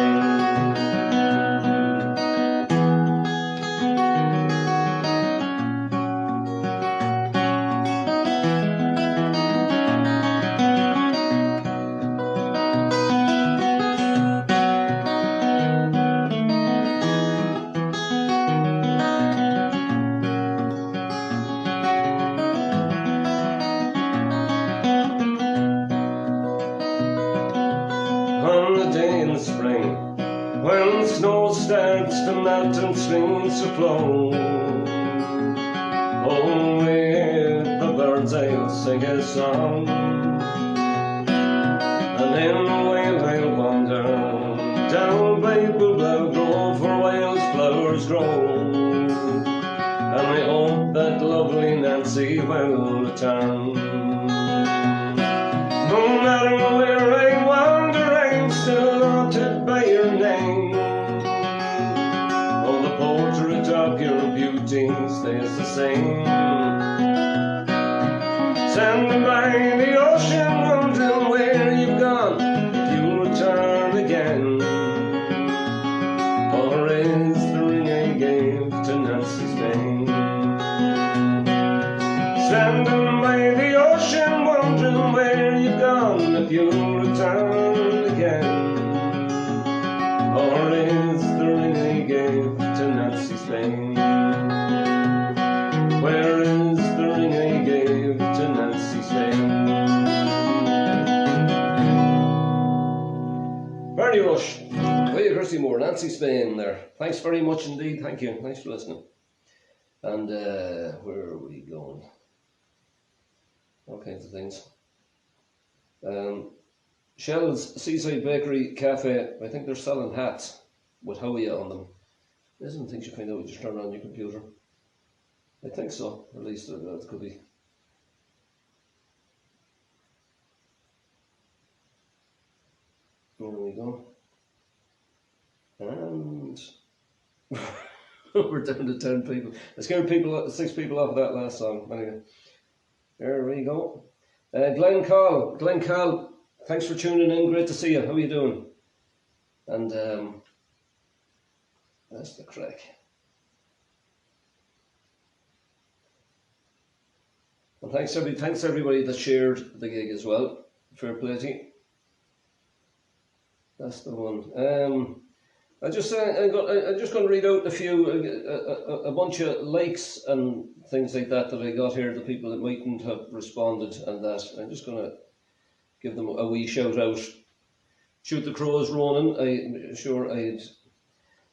S1: When snow starts to melt and streams to flow, oh, with the birds I'll sing a song, and in a while I'll wander down by Bubla Grove where wild flowers grow, and I hope that lovely Nancy will return. No matter where I wander, I'm still haunted by your name. Oh, the portrait of your beauty stays the same. Standing by the ocean, wondering where you've
S2: standing by the ocean, wondering where you've gone, if you'll return again. Or is the ring he gave to Nazi Spain? Where is the ring he gave to Nazi Spain? Bernie Rush, Willie Christy Moore, Nancy Spain there. Thanks very much indeed, thank you, thanks for listening. And where are we going? All kinds of things. Shell's Seaside Bakery Cafe, I think they're selling hats with Howie on them. Isn't things you find out when you just turn on your computer? I think so, or at least that could be. There we go. And we're down to 10 people. I scared 6 people off of that last song. Anyway, there we go. Glenn Call, thanks for tuning in. Great to see you. How are you doing? And that's the crack. And thanks everybody that shared the gig as well. Fair play to you. That's the one. I'm just going to read out a bunch of likes and things like that I got here. The people that mightn't have responded and that. I'm just going to give them a wee shout out. Shoot the Crows, Ronan.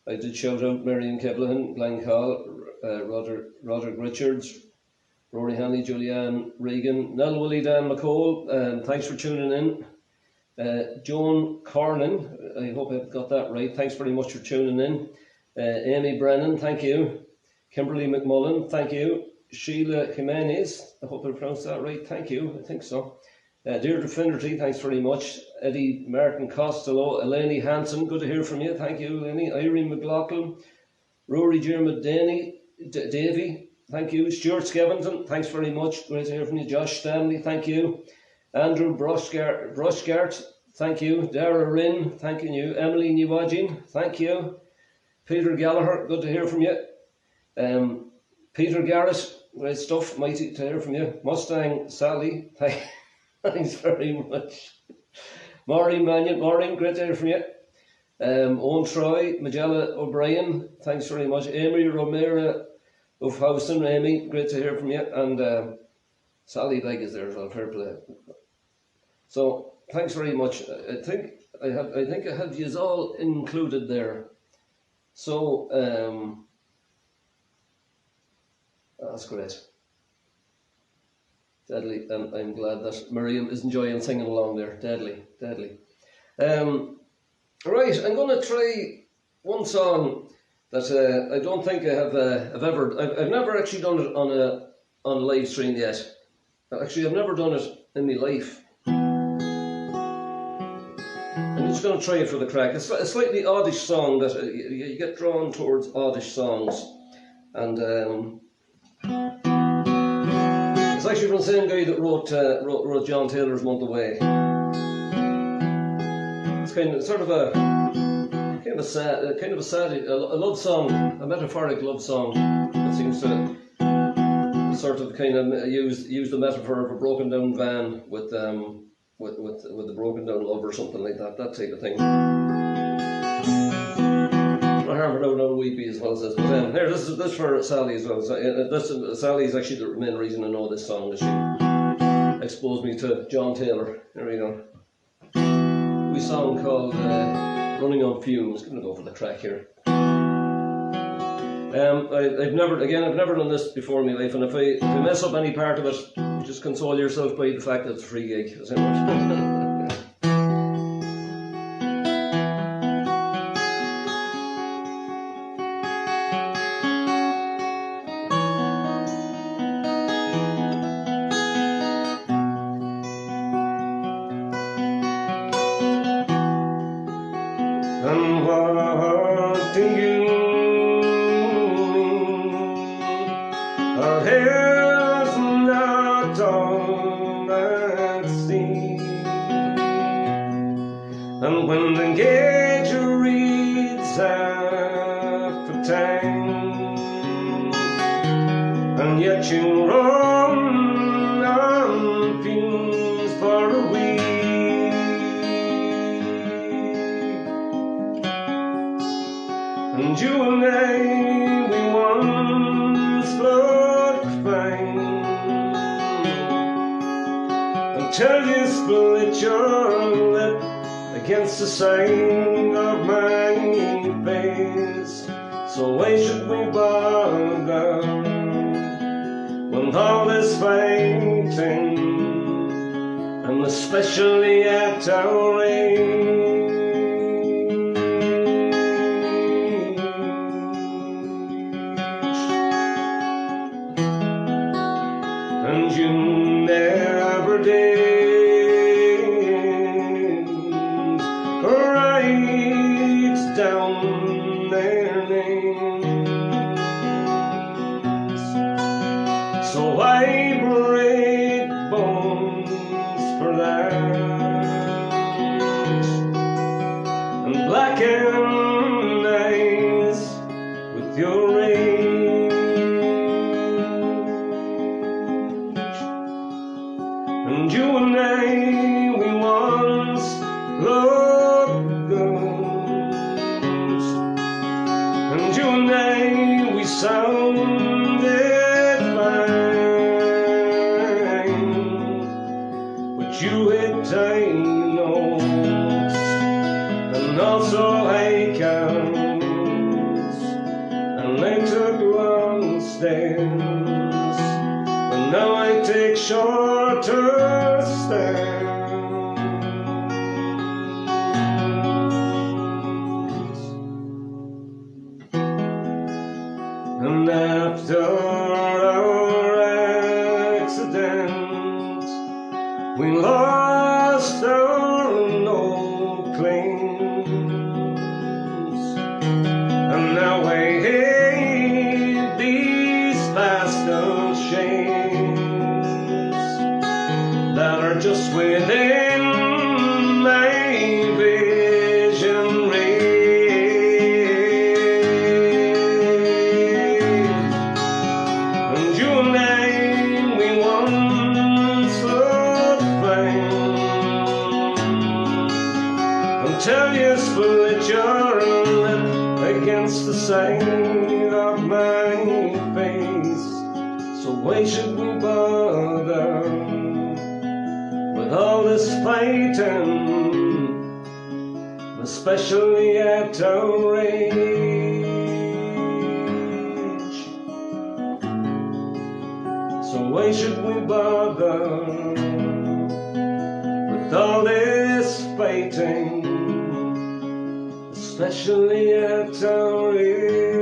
S2: I did shout out Marion Keblahan, Glenn Call, Roderick Richards, Rory Hanley, Julianne Regan, Nell Willie, Dan McCall. Thanks for tuning in. Joan Cornan, I hope I've got that right. Thanks very much for tuning in. Amy Brennan, thank you. Kimberly McMullen, thank you. Sheila Jimenez, I hope I pronounced that right. Thank you, I think so. Deirdre Finnerty, thanks very much. Eddie Martin Costello, Eleni Hansen, good to hear from you. Thank you, Eleni. Irene McLaughlin, Rory Dermot Davy, thank you. Stuart Skevington, thanks very much. Great to hear from you. Josh Stanley, thank you. Andrew Brushgart, thank you. Dara Rin, thanking you. Emily Niwajin, thank you. Peter Gallagher, good to hear from you. Peter Garrett, great stuff, mighty to hear from you. Mustang Sally, thanks very much. Maureen Mannion, Maureen, great to hear from you. Owen Troy, Magella O'Brien, thanks very much. Amy Romero of Houston, Amy, great to hear from you. And Sally Begg is there as well, fair play. So thanks very much. I think I have yous all included there. So that's great. Deadly, and I'm glad that Miriam is enjoying singing along there. Deadly. Right, I'm going to try one song that I don't think I've never actually done it on a live stream yet. Actually, I've never done it in my life. I'm just going to try it for the crack. It's a slightly oddish song that you get drawn towards oddish songs, and it's actually from the same guy that wrote John Taylor's Month Away. It's sort of a sad love song, a metaphoric love song that seems to sort of kind of use the metaphor of a broken down van with a broken down love or something like that type of thing. I hammered out on Weepy as well as this. But here, this is for Sally as well. Sally is actually the main reason I know this song, that she exposed me to John Taylor. There we go. A wee song called Running on Fumes. Gonna go for the track here. I've never done this before in my life, and if I mess up any part of it, just console yourself by the fact that it's a free gig. And what do you mean? Our hair's not all at sea, and when the gauge reads half a time, and yet you run Until you split your lip against the side of my face. So why should we bother when all this fighting, and especially at our age? And you never did write down their names. So I break bones for that, and blacken eyes with your rage. And you and I, we once loved girls, and you and I, we sounded fine, but you hit tiny notes and also high counts, and I took long stairs, but now I take shorter stairs. And after our accident, we lost our old claims, and now I hate these bastard shames that are just within my vision range. And you and I, we once looked fine until you split your lip against the side of my face. So why should we bother with all this fighting, especially at our age? So why should we bother with all this fighting, especially at our age?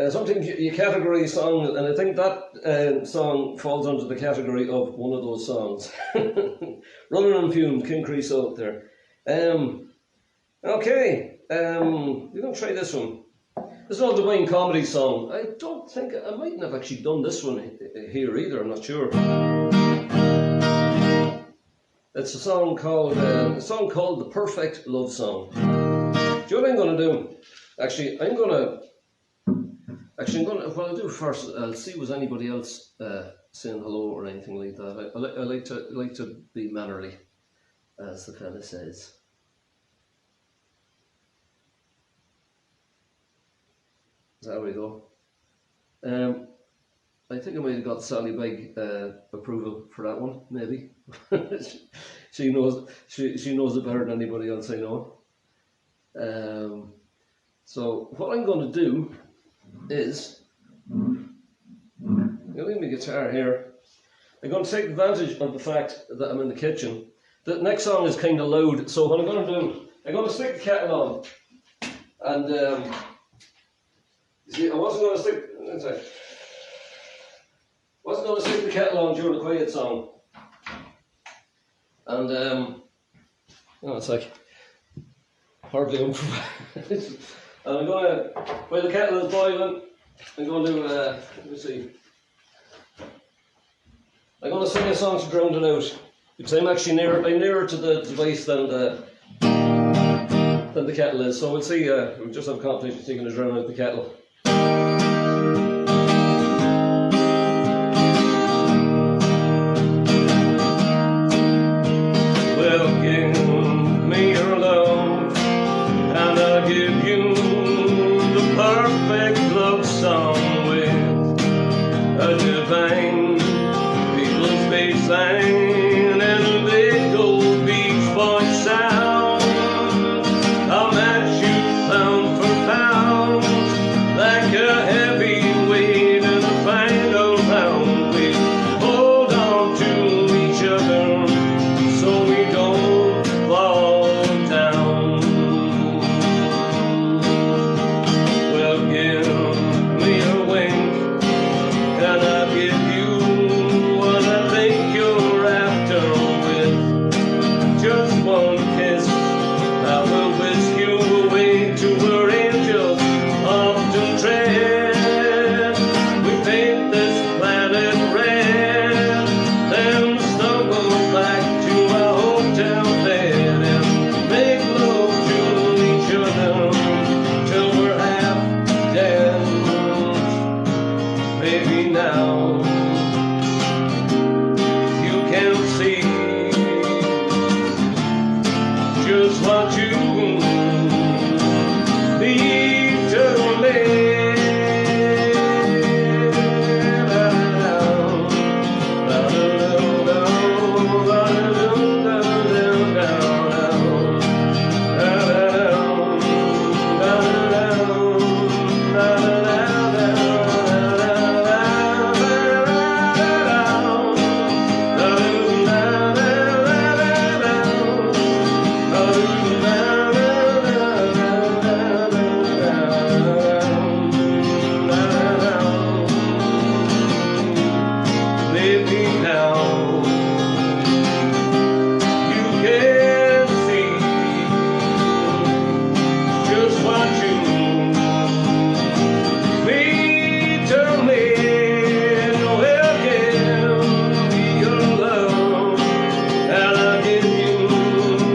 S1: Something you category song, and I think that song falls under the category of one of those songs. Running on Fume, King Creosote there. Okay, we're going to try this one. This is an old Divine Comedy song. I don't think, I mightn't have actually done this one here either, I'm not sure. It's a song called The Perfect Love Song. Do you know what I'm going to do? Actually, what I'll do first, I'll see was anybody else saying hello or anything like that. I like to be mannerly, as the fella says. There we go. I think I might have got Sally Begg approval for that one, maybe. she knows it better than anybody else I know. So what I'm going to do is, I'm leave my guitar here. I'm going to take advantage of the fact that I'm in the kitchen. The next song is kind of loud, so what I'm going to do, I'm going to stick the kettle on, and you see, I wasn't going to stick the kettle on during the quiet song, and it's like hardly improvised. And I'm going to, while the kettle is boiling, I'm going to, let me see, I'm going to sing a song to drown it out, because I'm actually nearer to the device than the than the kettle is. So we'll see, we'll just have a competition taking it around out the kettle.
S2: Well, give me your love, and I'll give you the perfect love song with a divine people's bass line and a big old Beach Boy sound. I'll match you pound for pound like a heavyweight and a final pound. We hold on to each other so we don't fall down. Well, give me a wink, and I'll give you what I think you're after. With just one kiss, I will whisk you away to where angels often tread. We paint this planet red, then stumble back to our hotel bed and make love to each other till we're half dead. Maybe now you can see just what you need to me. Maybe now you can see just what you mean to me. Well, give me your love, and I'll give you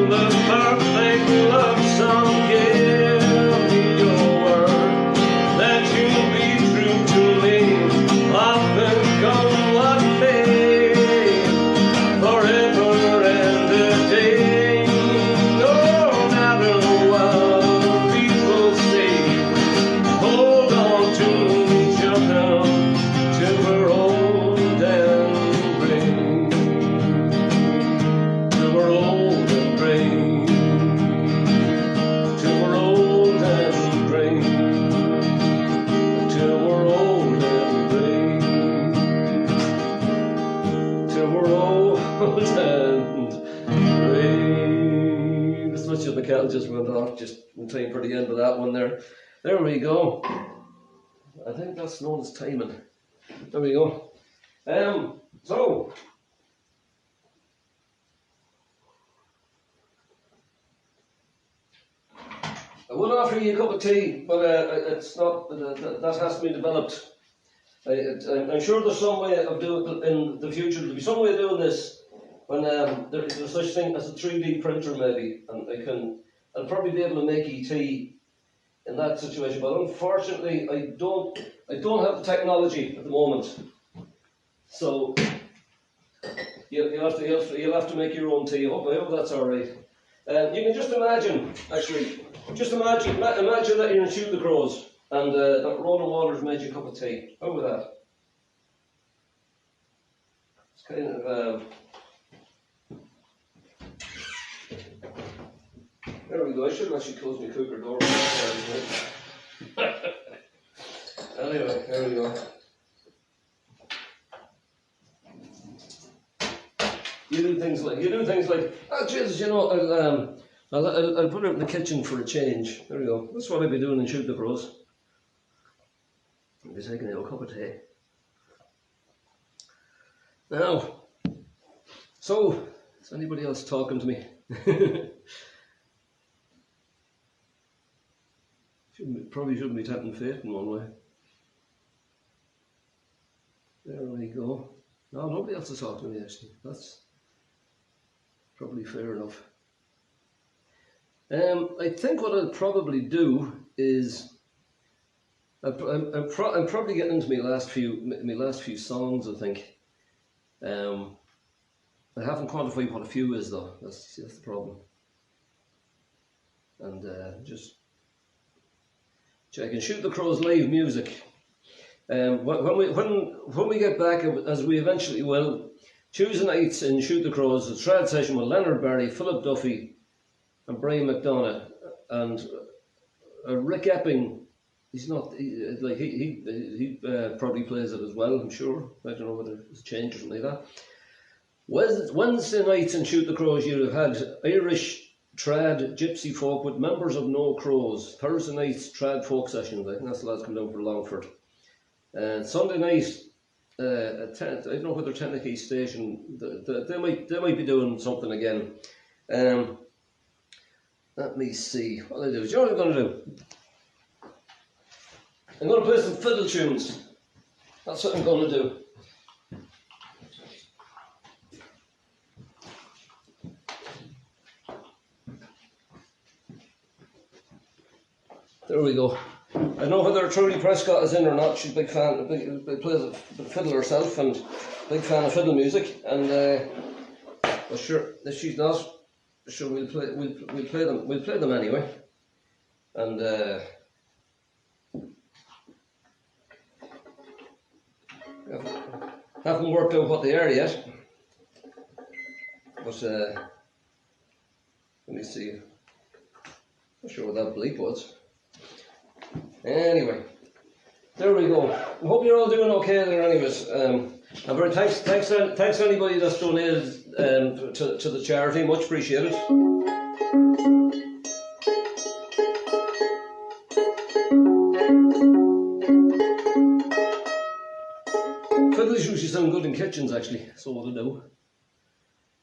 S2: the perfect love song. Give me your word that you'll be true to me. Often come what may, forever and a day. No matter what people say, hold on to each other till we're old and gray. Till we're old and gray. Till we're old and gray. Till we're old and gray. Till we're old and gray. The switch of the kettle just went off just in time for the end of that one there. There we go. I think that's known as timing. There we go. So I would offer you a cup of tea, but it's not. That has to be developed. I'm sure there's some way of doing it in the future. There'll be some way of doing this when there's such thing as a 3D printer maybe, and I'll probably be able to make ET in that situation. But unfortunately, I don't have the technology at the moment. So you'll have to make your own tea. I hope that's all right. You can just imagine, actually, imagine that you're in Shoot the Crows and that Roland Waters made you a cup of tea. How about that? It's kind of there we go. I should actually close my cooker door. Anyway, there we go. You do things like oh Jesus, you know, I'll put it in the kitchen for a change. There we go. That's what I'll be doing in Shoot the Crows. I'll be taking a cup of tea. Now, so is anybody else talking to me? Probably shouldn't be tempting fate in one way. There we go. No, nobody else is talking to me actually. That's probably fair enough.
S1: I think what I'll probably do is I'm probably getting into my last few songs. I think I haven't quantified what a few is though. That's the problem. And just checking Shoot the Crows live music. When we get back, as we eventually will, Tuesday nights in Shoot the Crows, a trad session with Leonard Barry, Philip Duffy, and Brian McDonough, and Rick Epping. He's not he probably plays it as well. I'm sure. I don't know whether it's changed or something like that. Wednesday nights in Shoot the Crows, you'd have had Irish trad gypsy folk with members of No Crows. Thursday nights trad folk sessions. I think that's the lads come down for Longford. Sunday night, I don't know whether Tennessee Station, they might be doing something again. Let me see what I do. Do you know what I'm going to do? I'm going to play some fiddle tunes. That's what I'm going to do. There we go. I don't know whether Trudy Prescott is in or not. She's a big fan. Plays a fiddle herself and big fan of fiddle music. And well, sure, if she's not, sure we'll play them. We'll play them anyway. And haven't worked out what they are yet. But let me see. Not sure what that bleep was. Anyway, there we go. I hope you're all doing okay there anyways. And very thanks to anybody that's donated to the charity, much appreciated. Fiddles usually sound good in kitchens actually, so what to do.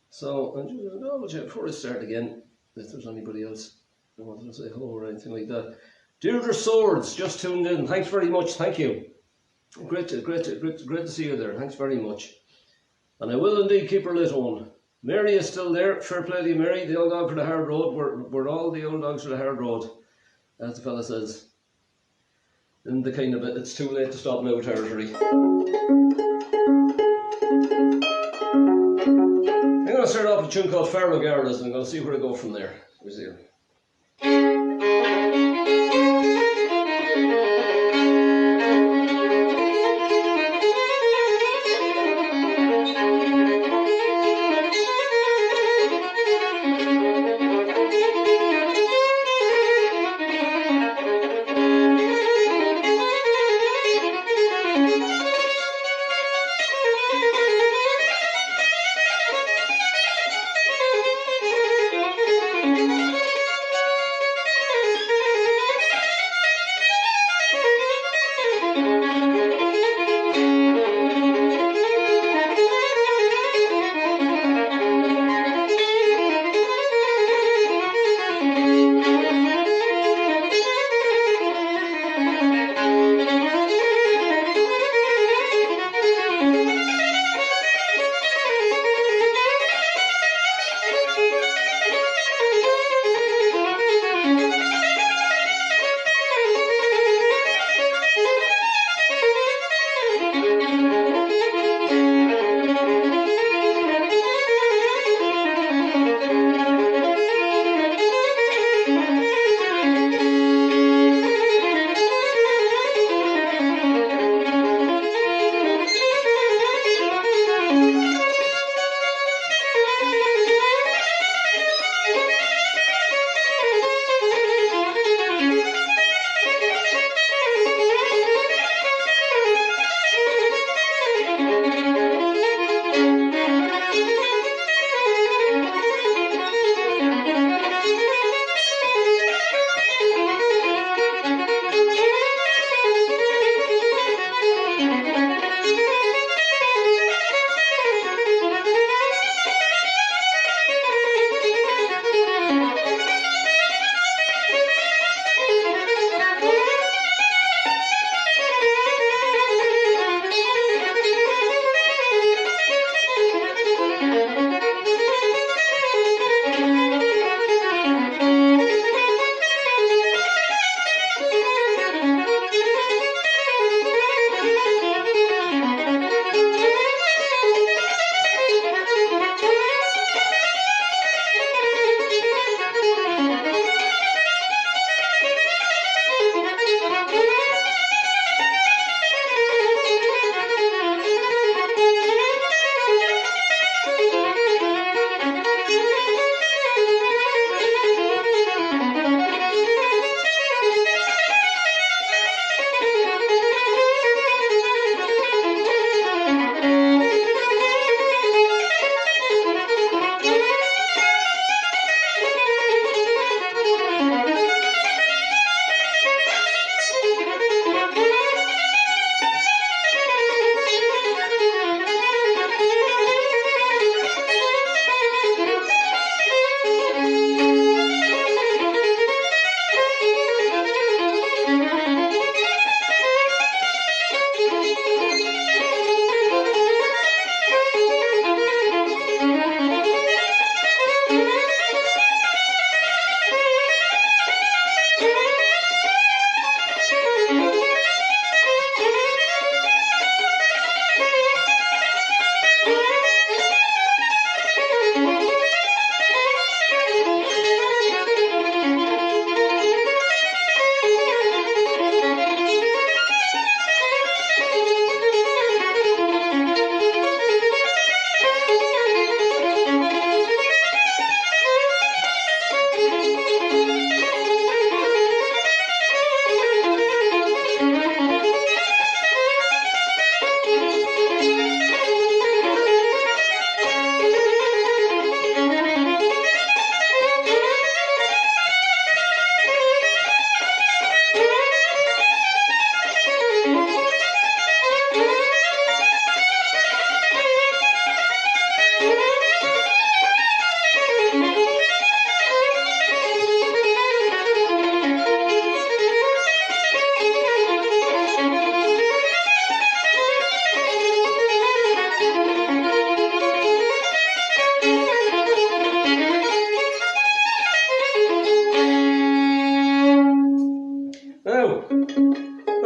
S1: So I'm just double check before I start again if there's anybody else who wanted to say hello or anything like that. Deirdre Swords just tuned in. Thanks very much. Thank you. Great to see you there. Thanks very much. And I will indeed keep her lit on. Mary is still there. Fair play to you, Mary. The old dog for the hard road. We're all the old dogs for the hard road, as the fella says. In the kind of it's too late to stop now territory. I'm going to start off with a tune called Pharaoh Gardas and I'm going to see where I go from there. Who's here?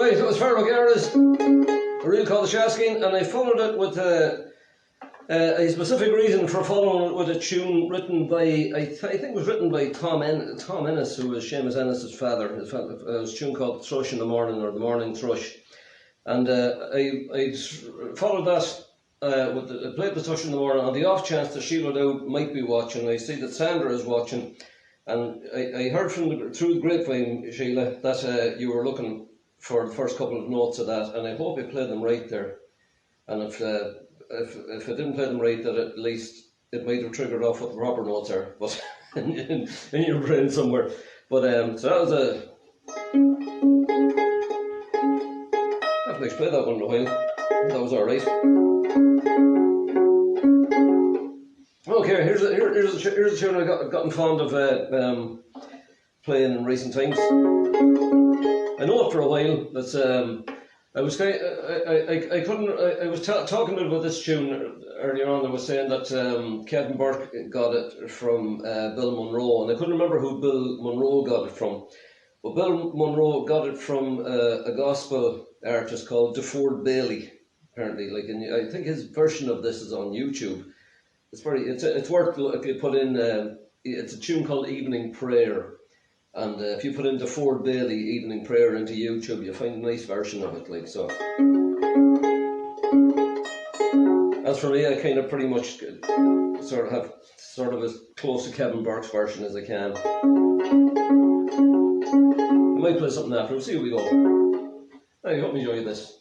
S1: Right, it was Pharaoh Garra's A Reel Called the Shaskin, and I followed it with a specific reason for following it with a tune written by, I think it was written by Tom Ennis, who was Seamus Ennis's father. It was a tune called Thrush in the Morning, or The Morning Thrush. And I followed that I played the Thrush in the Morning on the off chance that Sheila Dow might be watching. I see that Sandra is watching, and I heard through the grapevine, Sheila, that you were looking for the first couple of notes of that, and I hope I played them right there. And if I didn't play them right, that at least it might have triggered off what the proper notes are, but in your brain somewhere. But so that was a. I haven't actually played that one in a while. That was all right. Okay, here's a tune I've gotten fond of playing in recent times. I know it for a while. That's I was talking about this tune earlier on. I was saying that Kevin Burke got it from Bill Monroe, and I couldn't remember who Bill Monroe got it from. But Bill Monroe got it from a gospel artist called DeFord Bailey. Apparently, I think his version of this is on YouTube. It's worth if you put in. It's a tune called Evening Prayer. And if you put in DeFord Bailey Evening Prayer into YouTube, you'll find a nice version of it. Like so. As for me, I kind of pretty much sort of as close to Kevin Burke's version as I can. I might play something after. We'll see how we go. I hope you enjoy this.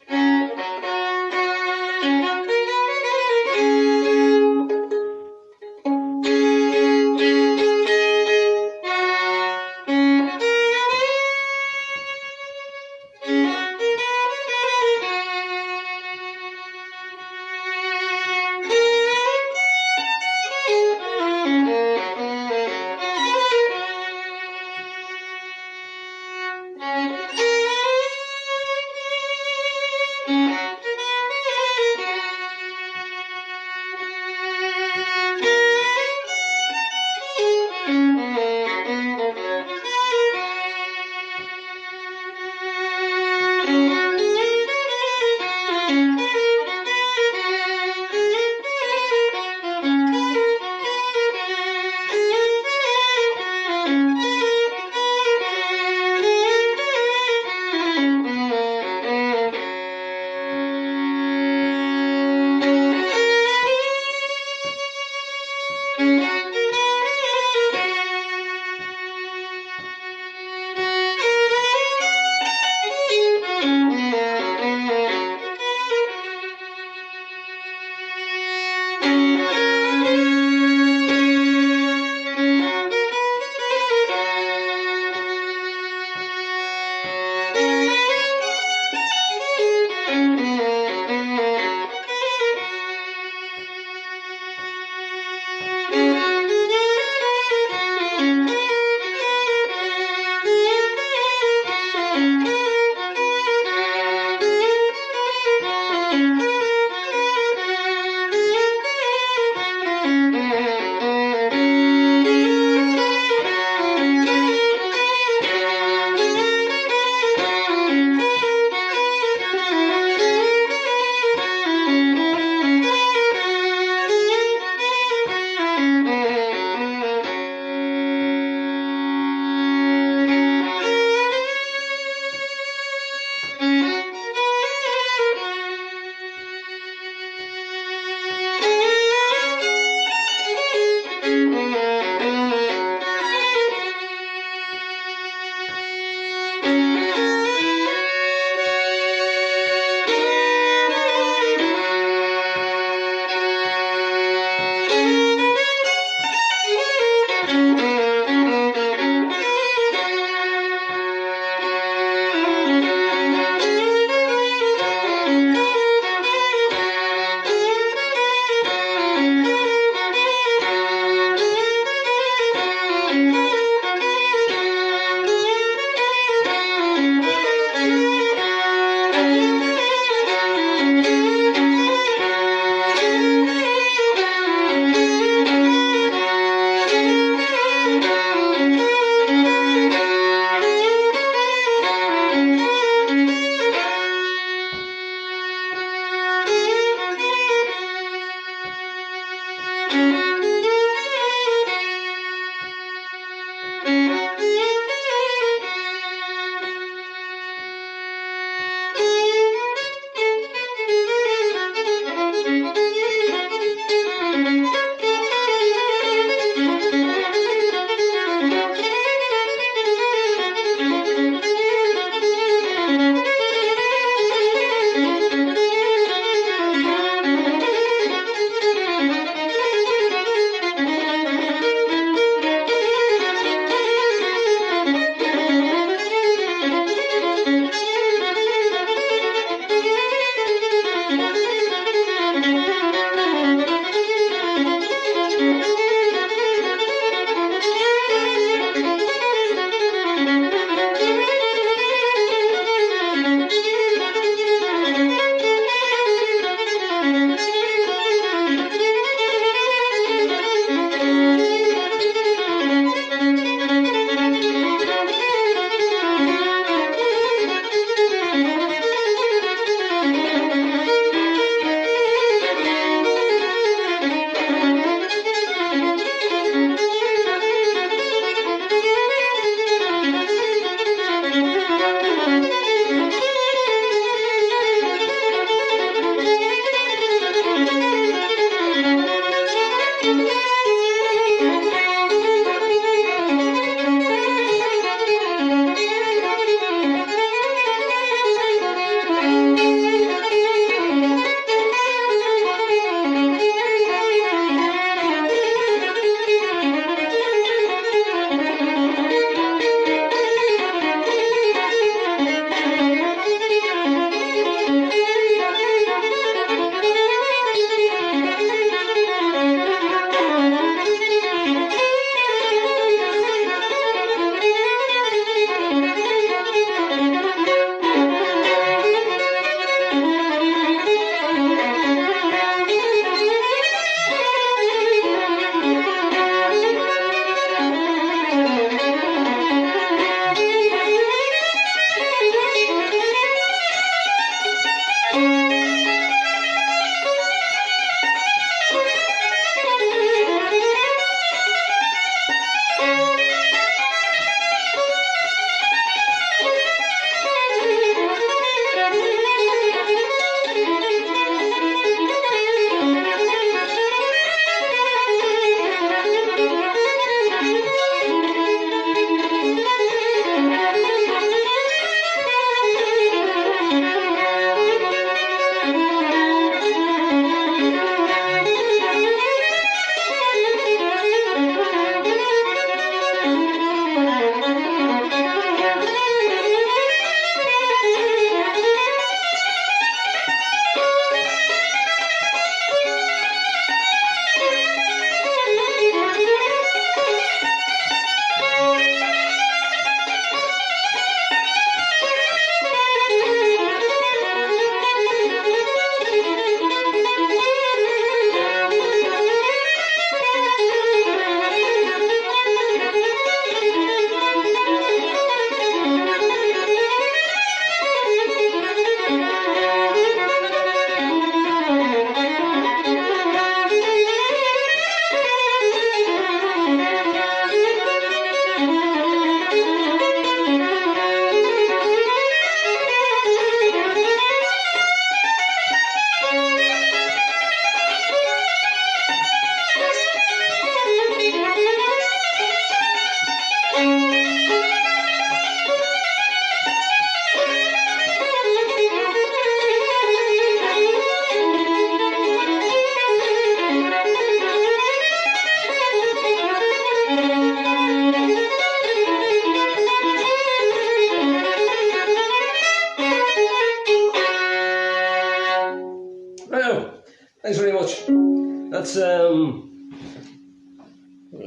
S1: That's we'll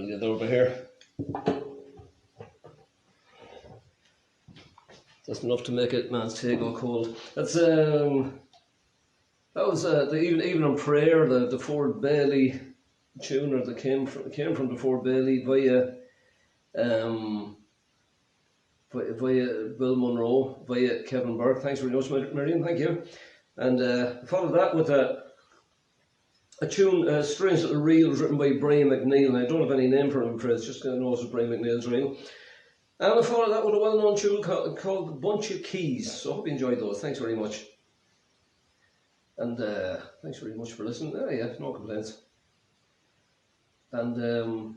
S1: get over here. That's enough to make it man's tea go cold. That's that was the even on prayer, the Ford Bailey tuner that came from the Ford Bailey via Bill Monroe, via Kevin Burke. Thanks very much, Miriam. Thank you. And followed that with a tune, Strange Little Reels, written by Brian McNeil. I don't have any name for him, I'm afraid. It's just going to know it's Brian McNeil's reel. And I followed that with a well-known tune called Bunch of Keys. So I hope you enjoyed those. Thanks very much. And thanks very much for listening. Yeah, no complaints. And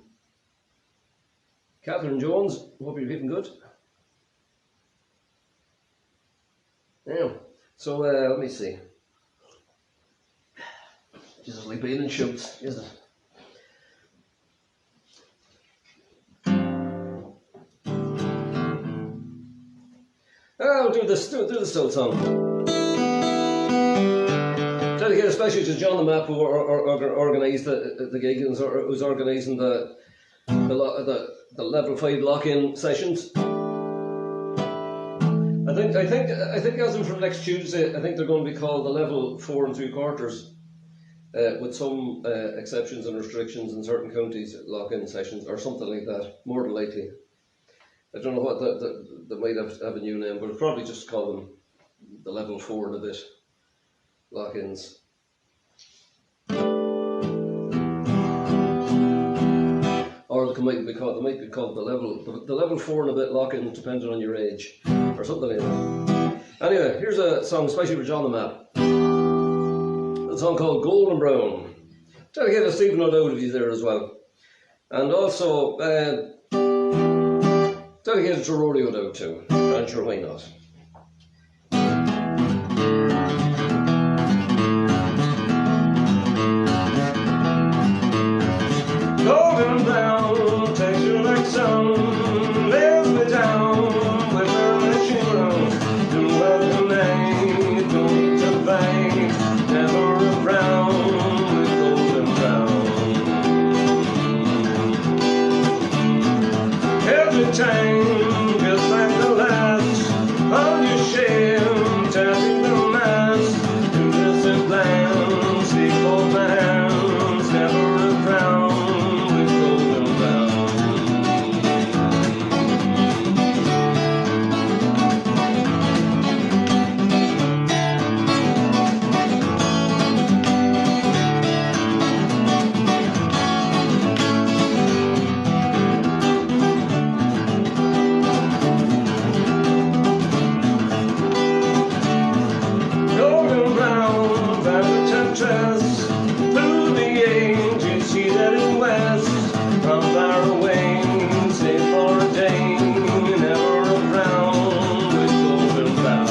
S1: Catherine Jones, hope you're keeping good. Yeah. So let me see. Jesus, like being in shoots, isn't it? I'll do this old song. Dedicated especially to John the Map, who organised the gig and who's organising the level 5 lock-in sessions. I think as in from next Tuesday, I think they're going to be called the level 4 3/4, with some exceptions and restrictions in certain counties, lock-in sessions or something like that. More than likely. I don't know what they might have a new name, but I'll probably just call them the level 4 and a bit lock-ins. Or they might be called the level 4 and a bit lock-in, depending on your age, or something like that. Anyway, here's a song especially for John the Map. A song called Golden Brown. Dedicated to Stephen O'Dowd if he's there as well. And also dedicated to Rory O'Dowd too. I'm sure why not. Golden brown, texture like sun, lays me down with a machine run. And welcome night, don't need to fight, never a frown with golden brown. Every time, just like the last, on your shame, tapping the mast, innocent glance, sleep hold my hands, never a frown. Through the age, you see that in west, from far away, say for a day, never a frown with golden brown.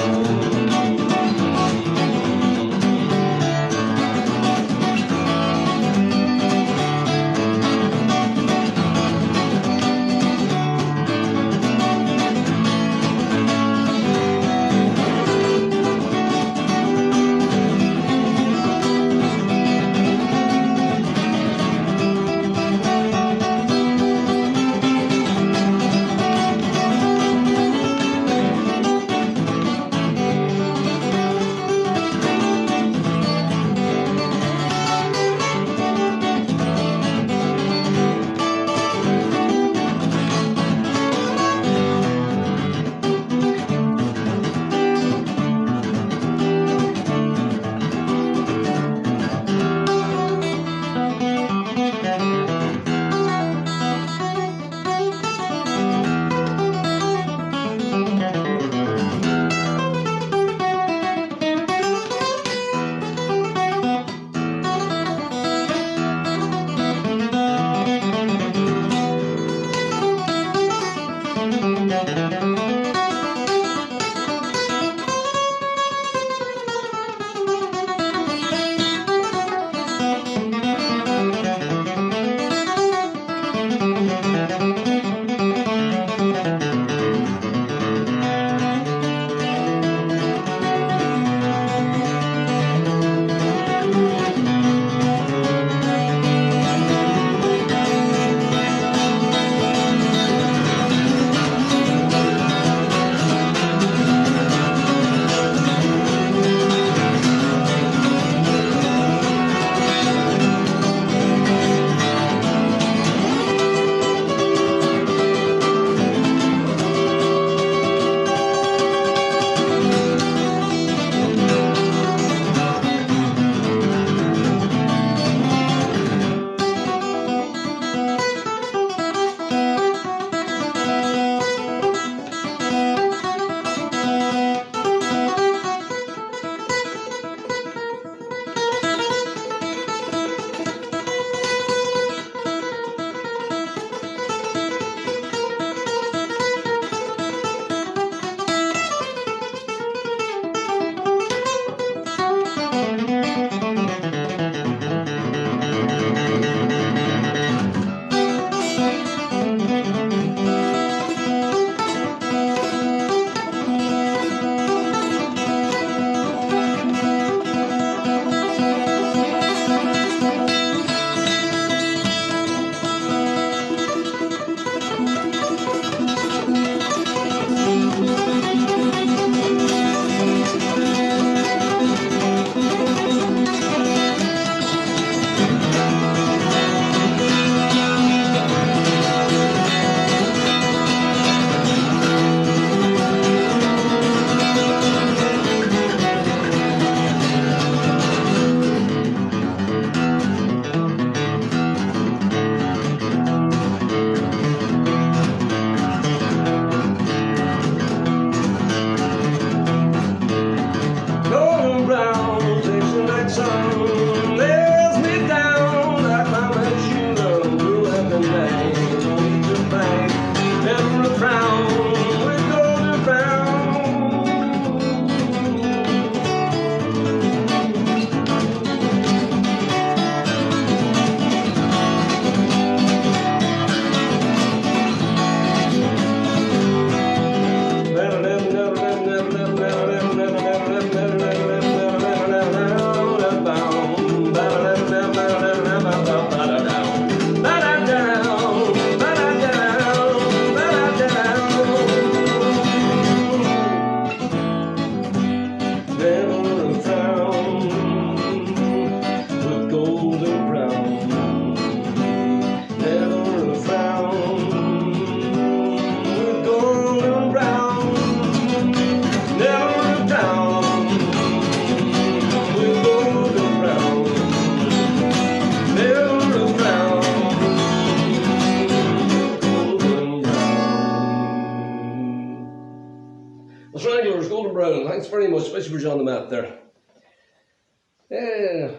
S1: The Stranglers, Golden Brown, thanks very much, especially for you on the map there.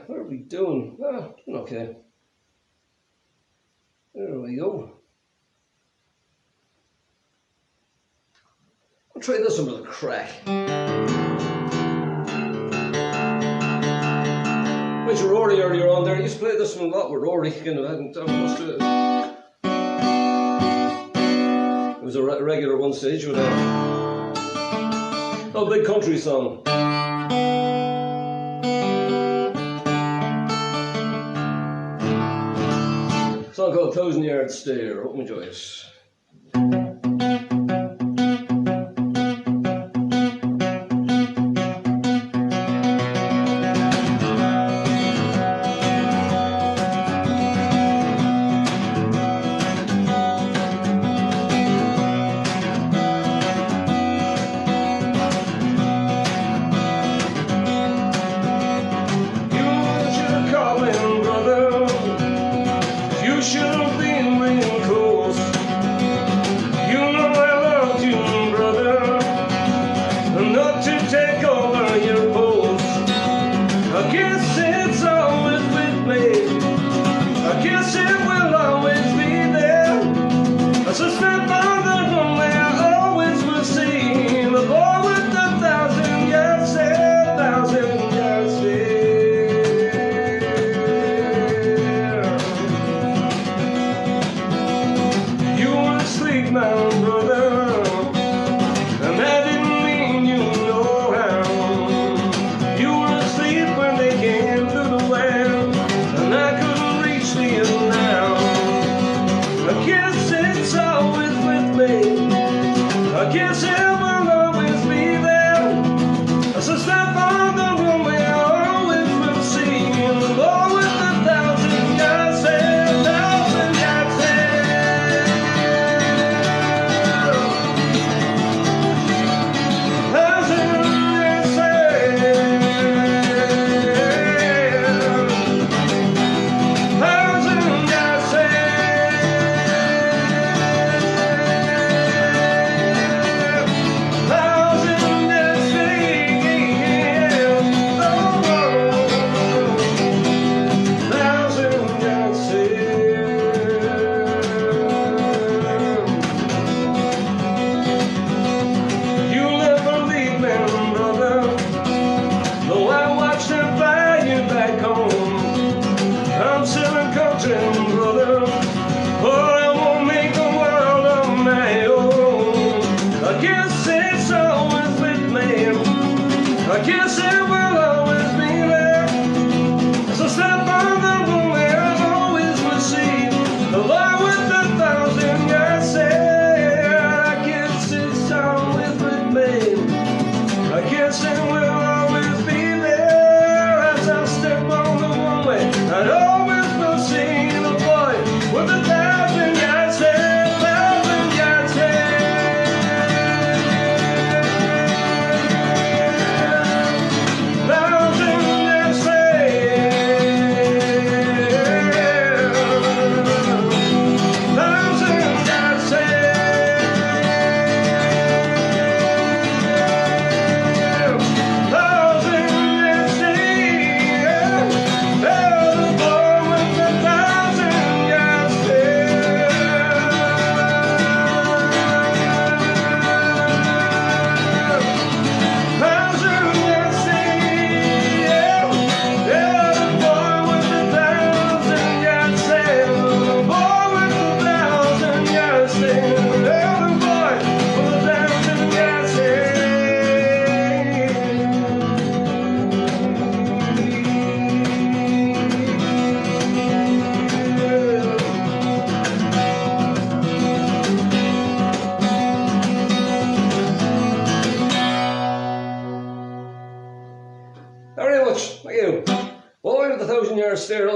S1: What are we doing? Doing okay. There we go. I'll try this one with a crack. Mentioned Rory earlier on there. I used to play this one a lot with Rory. Kind of hadn't much to it. It was a regular one stage with a big country song. A song called 1,000 Yard Stare. Hope you enjoy it.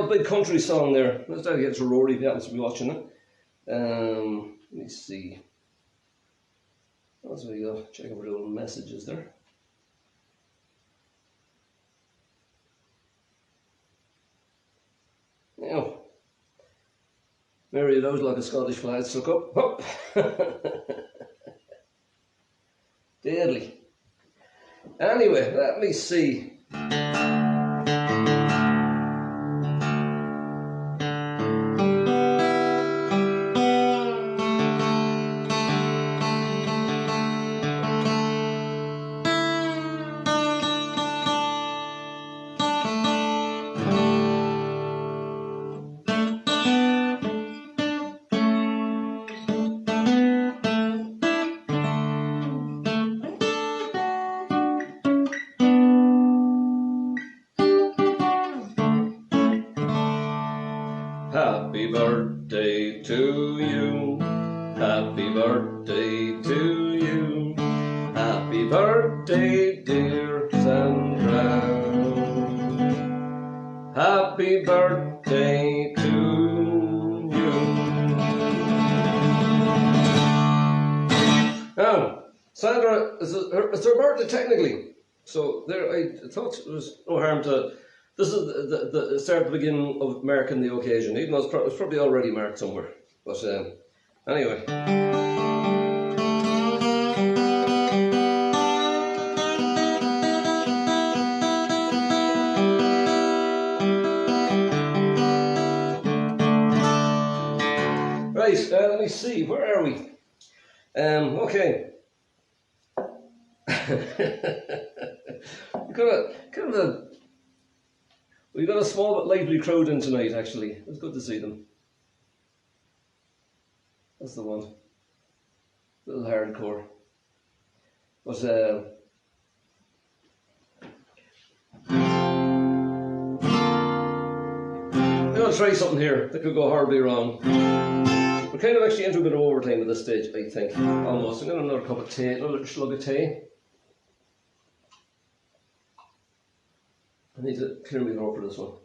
S1: Big country song there. Let's try to get to Rory if he happens to be watching it. Let me see. What else we got? Check over the little messages there. Now, Mary, those like a Scottish flag stuck up. Deadly. Anyway, let me see. Happy birthday to you. Happy birthday to you. Happy birthday, dear Sandra. Happy birthday to you. Now, Sandra, it's her birthday technically. So there, I thought it was no harm to. This is the start at the beginning of marking the occasion, even though it's probably already marked somewhere. But anyway. Right, let me see, where are we? Okay. We've got a small but lively crowd in tonight, actually. It's good to see them. That's the one. A little hardcore. But, I'm going to try something here that could go horribly wrong. We're kind of actually into a bit of overtime at this stage, I think. Almost. I'm going to have another cup of tea, another slug of tea. I need to clear my throat for this one.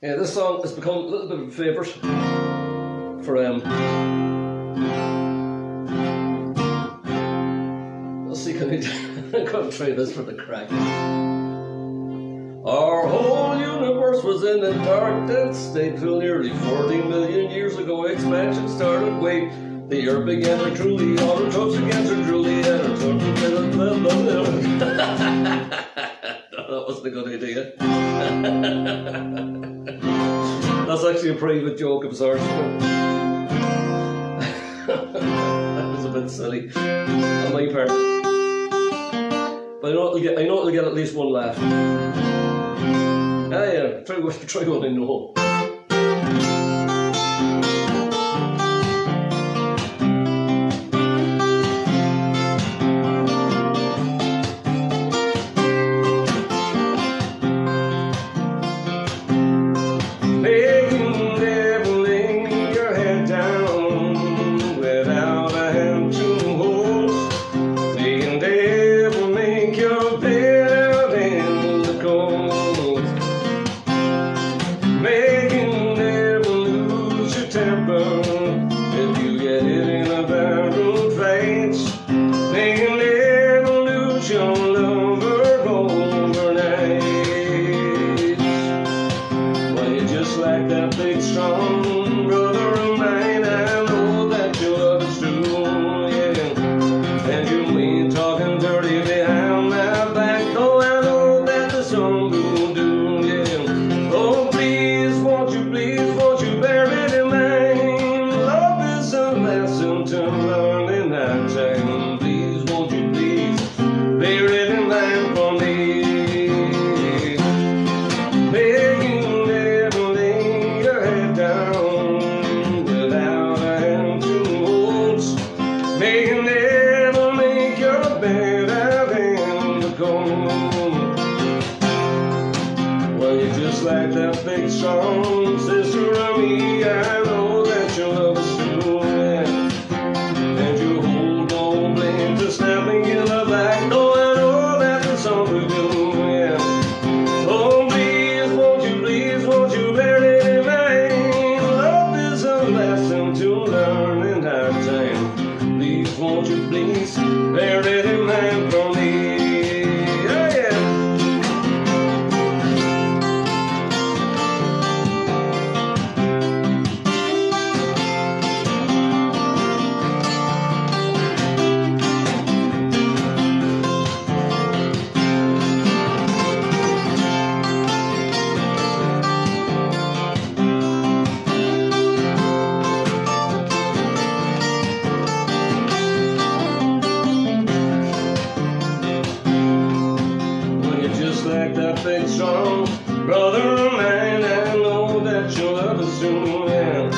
S1: Yeah, this song has become a little bit of a favourite for let's see, can I go try this for the crack. Our whole universe was in a dark, dead state till nearly 40 million years ago. Expansion started, wait. The earth began to truly, autotrophs against her truly, and her that wasn't a good idea. That's actually a private joke of sorts. That was a bit silly on my part. But I know it'll get at least one laugh. Ah yeah, try what I know.
S2: too, yeah.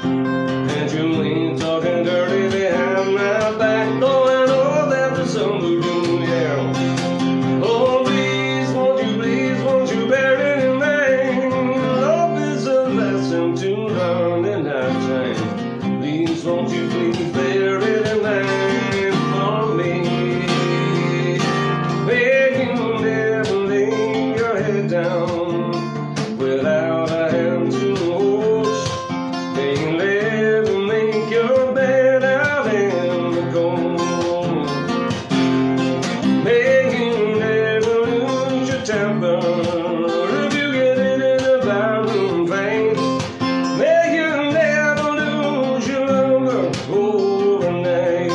S2: And you ain't talking dirty behind my back, though I know that there's some who do, yeah. Oh, please, won't you bear it in mind? Love is a lesson to learn in our time. Please, won't you please bear it in mind for me? Begging you never lay your head down without a hand to hold. Begging never make your bed out in the cold. Begging you never lose your temper if you get it in a violent fight. Make you never lose your lover overnight.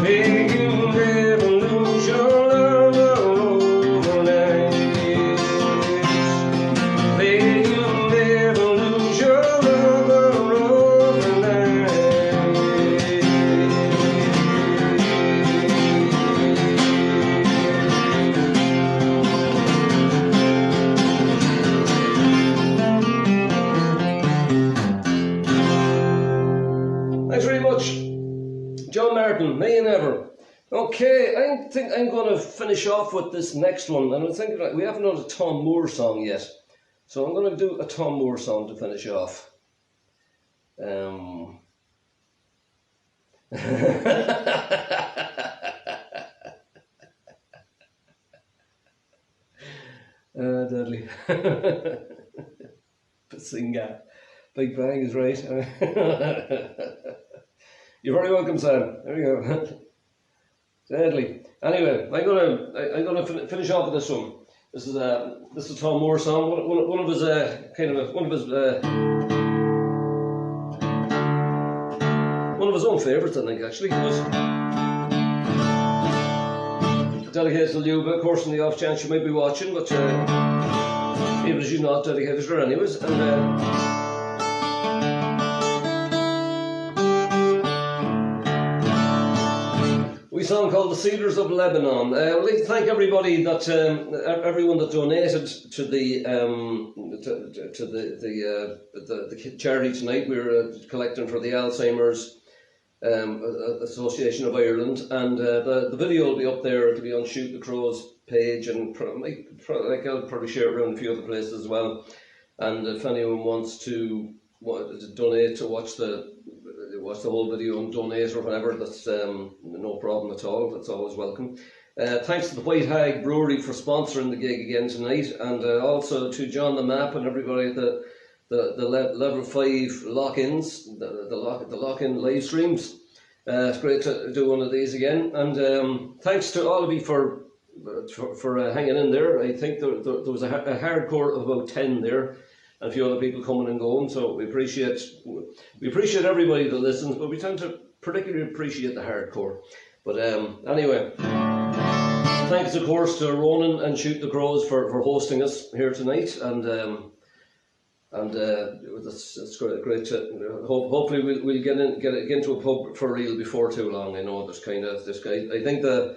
S2: Make you never lose your lover overnight. Make you never lose your lover overnight. Thanks very much, John Martin. May you never. Okay, I think I'm going to finish off with this next one, and I'm thinking we haven't done a Tom Moore song yet, so I'm going to do a Tom Moore song to finish off. Deadly. Bazinga. Big Bang is right. You're very welcome, Sam. There you go. Deadly. Anyway, I'm gonna finish off with this one. This is a Tom Moore song. One of his one of his own favourites, I think. Actually, it was dedicated to Luba, of course, in the off chance you might be watching, but even as you're not dedicated to her, anyways. And wee song called "The Cedars of Lebanon." I'd like to thank everybody that everyone that donated to the charity tonight. We're collecting for the Alzheimer's Association of Ireland, and the video will be up there. It'll be on Shoot the Crow's page, and I'll probably share it around a few other places as well. And if anyone wants to donate to watch the whole video and donate or whatever, that's no problem at all. That's always welcome. Thanks to the White Hag Brewery for sponsoring the gig again tonight, and also to John the Map and everybody at the level 5 lock-ins, the lock-in live streams. It's great to do one of these again, and thanks to all of you for hanging in there. I think there was a hardcore of about 10 there, and a few other people coming and going. So we appreciate everybody that listens, but we tend to particularly appreciate the hardcore. But anyway, thanks of course to Ronan and Shoot the Crows for hosting us here tonight, and it's great to hopefully we'll get into a pub for real before too long. I know there's kind of this guy. I think the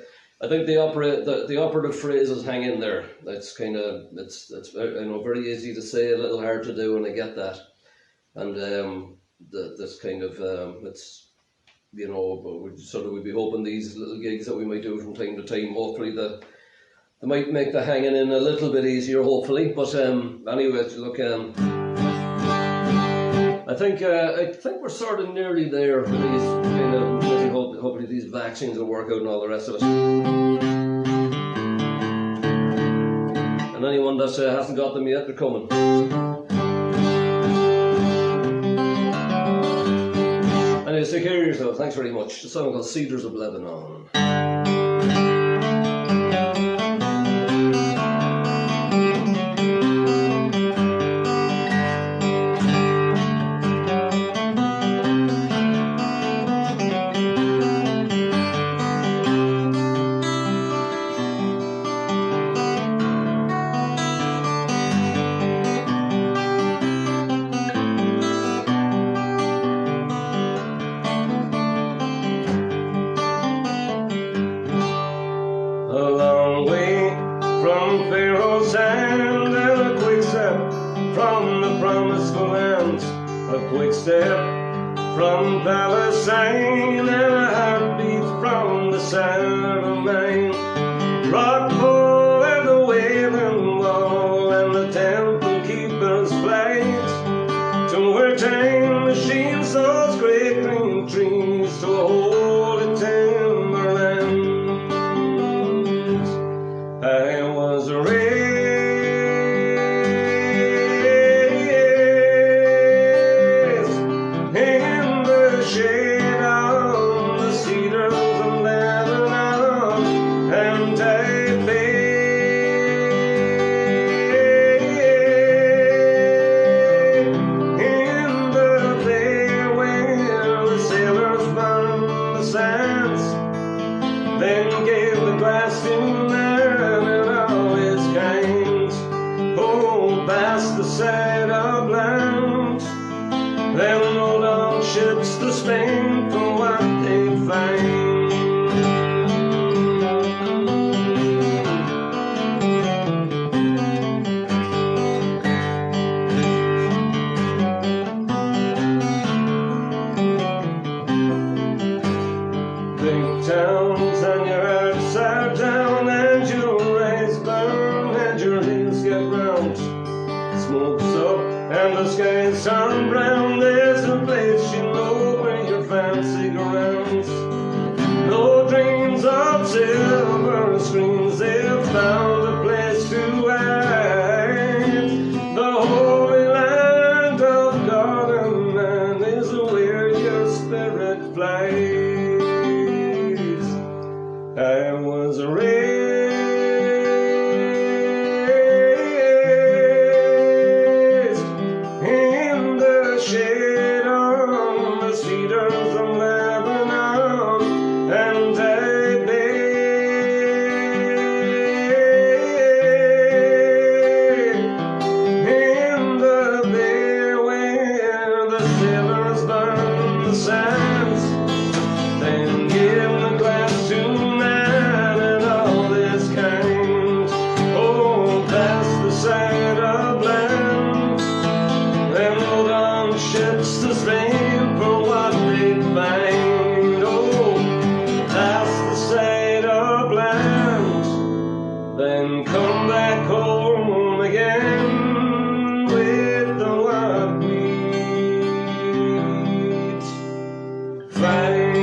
S2: operative phrase is "hang in there." It's I know, very easy to say, a little hard to do, and I get that. And this kind of it's, you know, we'd be hoping these little gigs that we might do from time to time, hopefully they might make the hanging in a little bit easier, hopefully. But anyway, look, I think we're sort of nearly there for these kind of. Hopefully these vaccines will work out and all the rest of it. And anyone that hasn't got them yet, they're coming. Anyway, take care of yourself. Thanks very much. The song called "Cedars of Lebanon." promised land, a quick step from Palestine, and a heartbeat from the side of mine. Rockfall and the Wailing Wall, and the temple keeper's flight, to where time machines those great green trees, to a holy timberland. I was raised in the shade of the cedars of Lebanon, and I bathed in the bay where the sailors burned the sands, then gave the glass to man and all his kind. Oh, past the side of land, then rolled on ships to Spain for what they'd find. Big towns and your upside down, and your eyes burn and your heels get round. Smoke's up and the skies turn brown. There's a place you know where your fancy grounds. No dreams of silver screens, they've found a place to hide. The holy land of God and man is where your spirit flies. I was raised in the shade of the cedars of Lebanon, and I bathed in the bay where the sailors burn the sands, then give the glass to man and all his kind. Oh, past the side of land, then rode on ships to Spain for what they'd find. Oh, past the side of land, then come back home again with the what we'd find.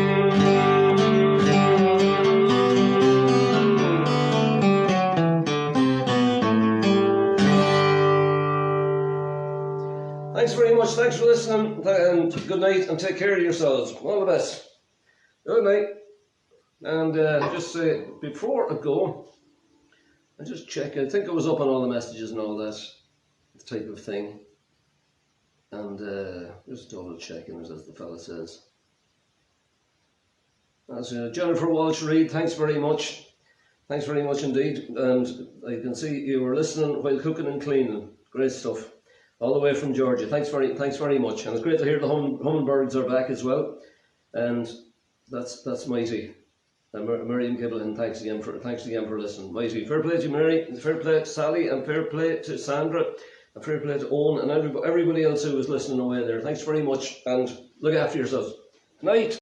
S1: Thanks very much. Thanks for listening, and good night, and take care of yourselves. All the best. Good night. And just say, before I go, I just check. I think I was up on all the messages and all that type of thing. And just double checking, as the fella says. That's Jennifer Walsh Reed. Thanks very much. Thanks very much indeed. And I can see you were listening while cooking and cleaning. Great stuff. All the way from Georgia. Thanks very much. And it's great to hear the hummingbirds are back as well. And that's mighty. And Miriam Gibblehan, thanks again for listening. Mighty. Fair play to Mary, fair play to Sally, and fair play to Sandra, and fair play to Owen, and everybody else who was listening away there. Thanks very much, and look after yourselves. Night.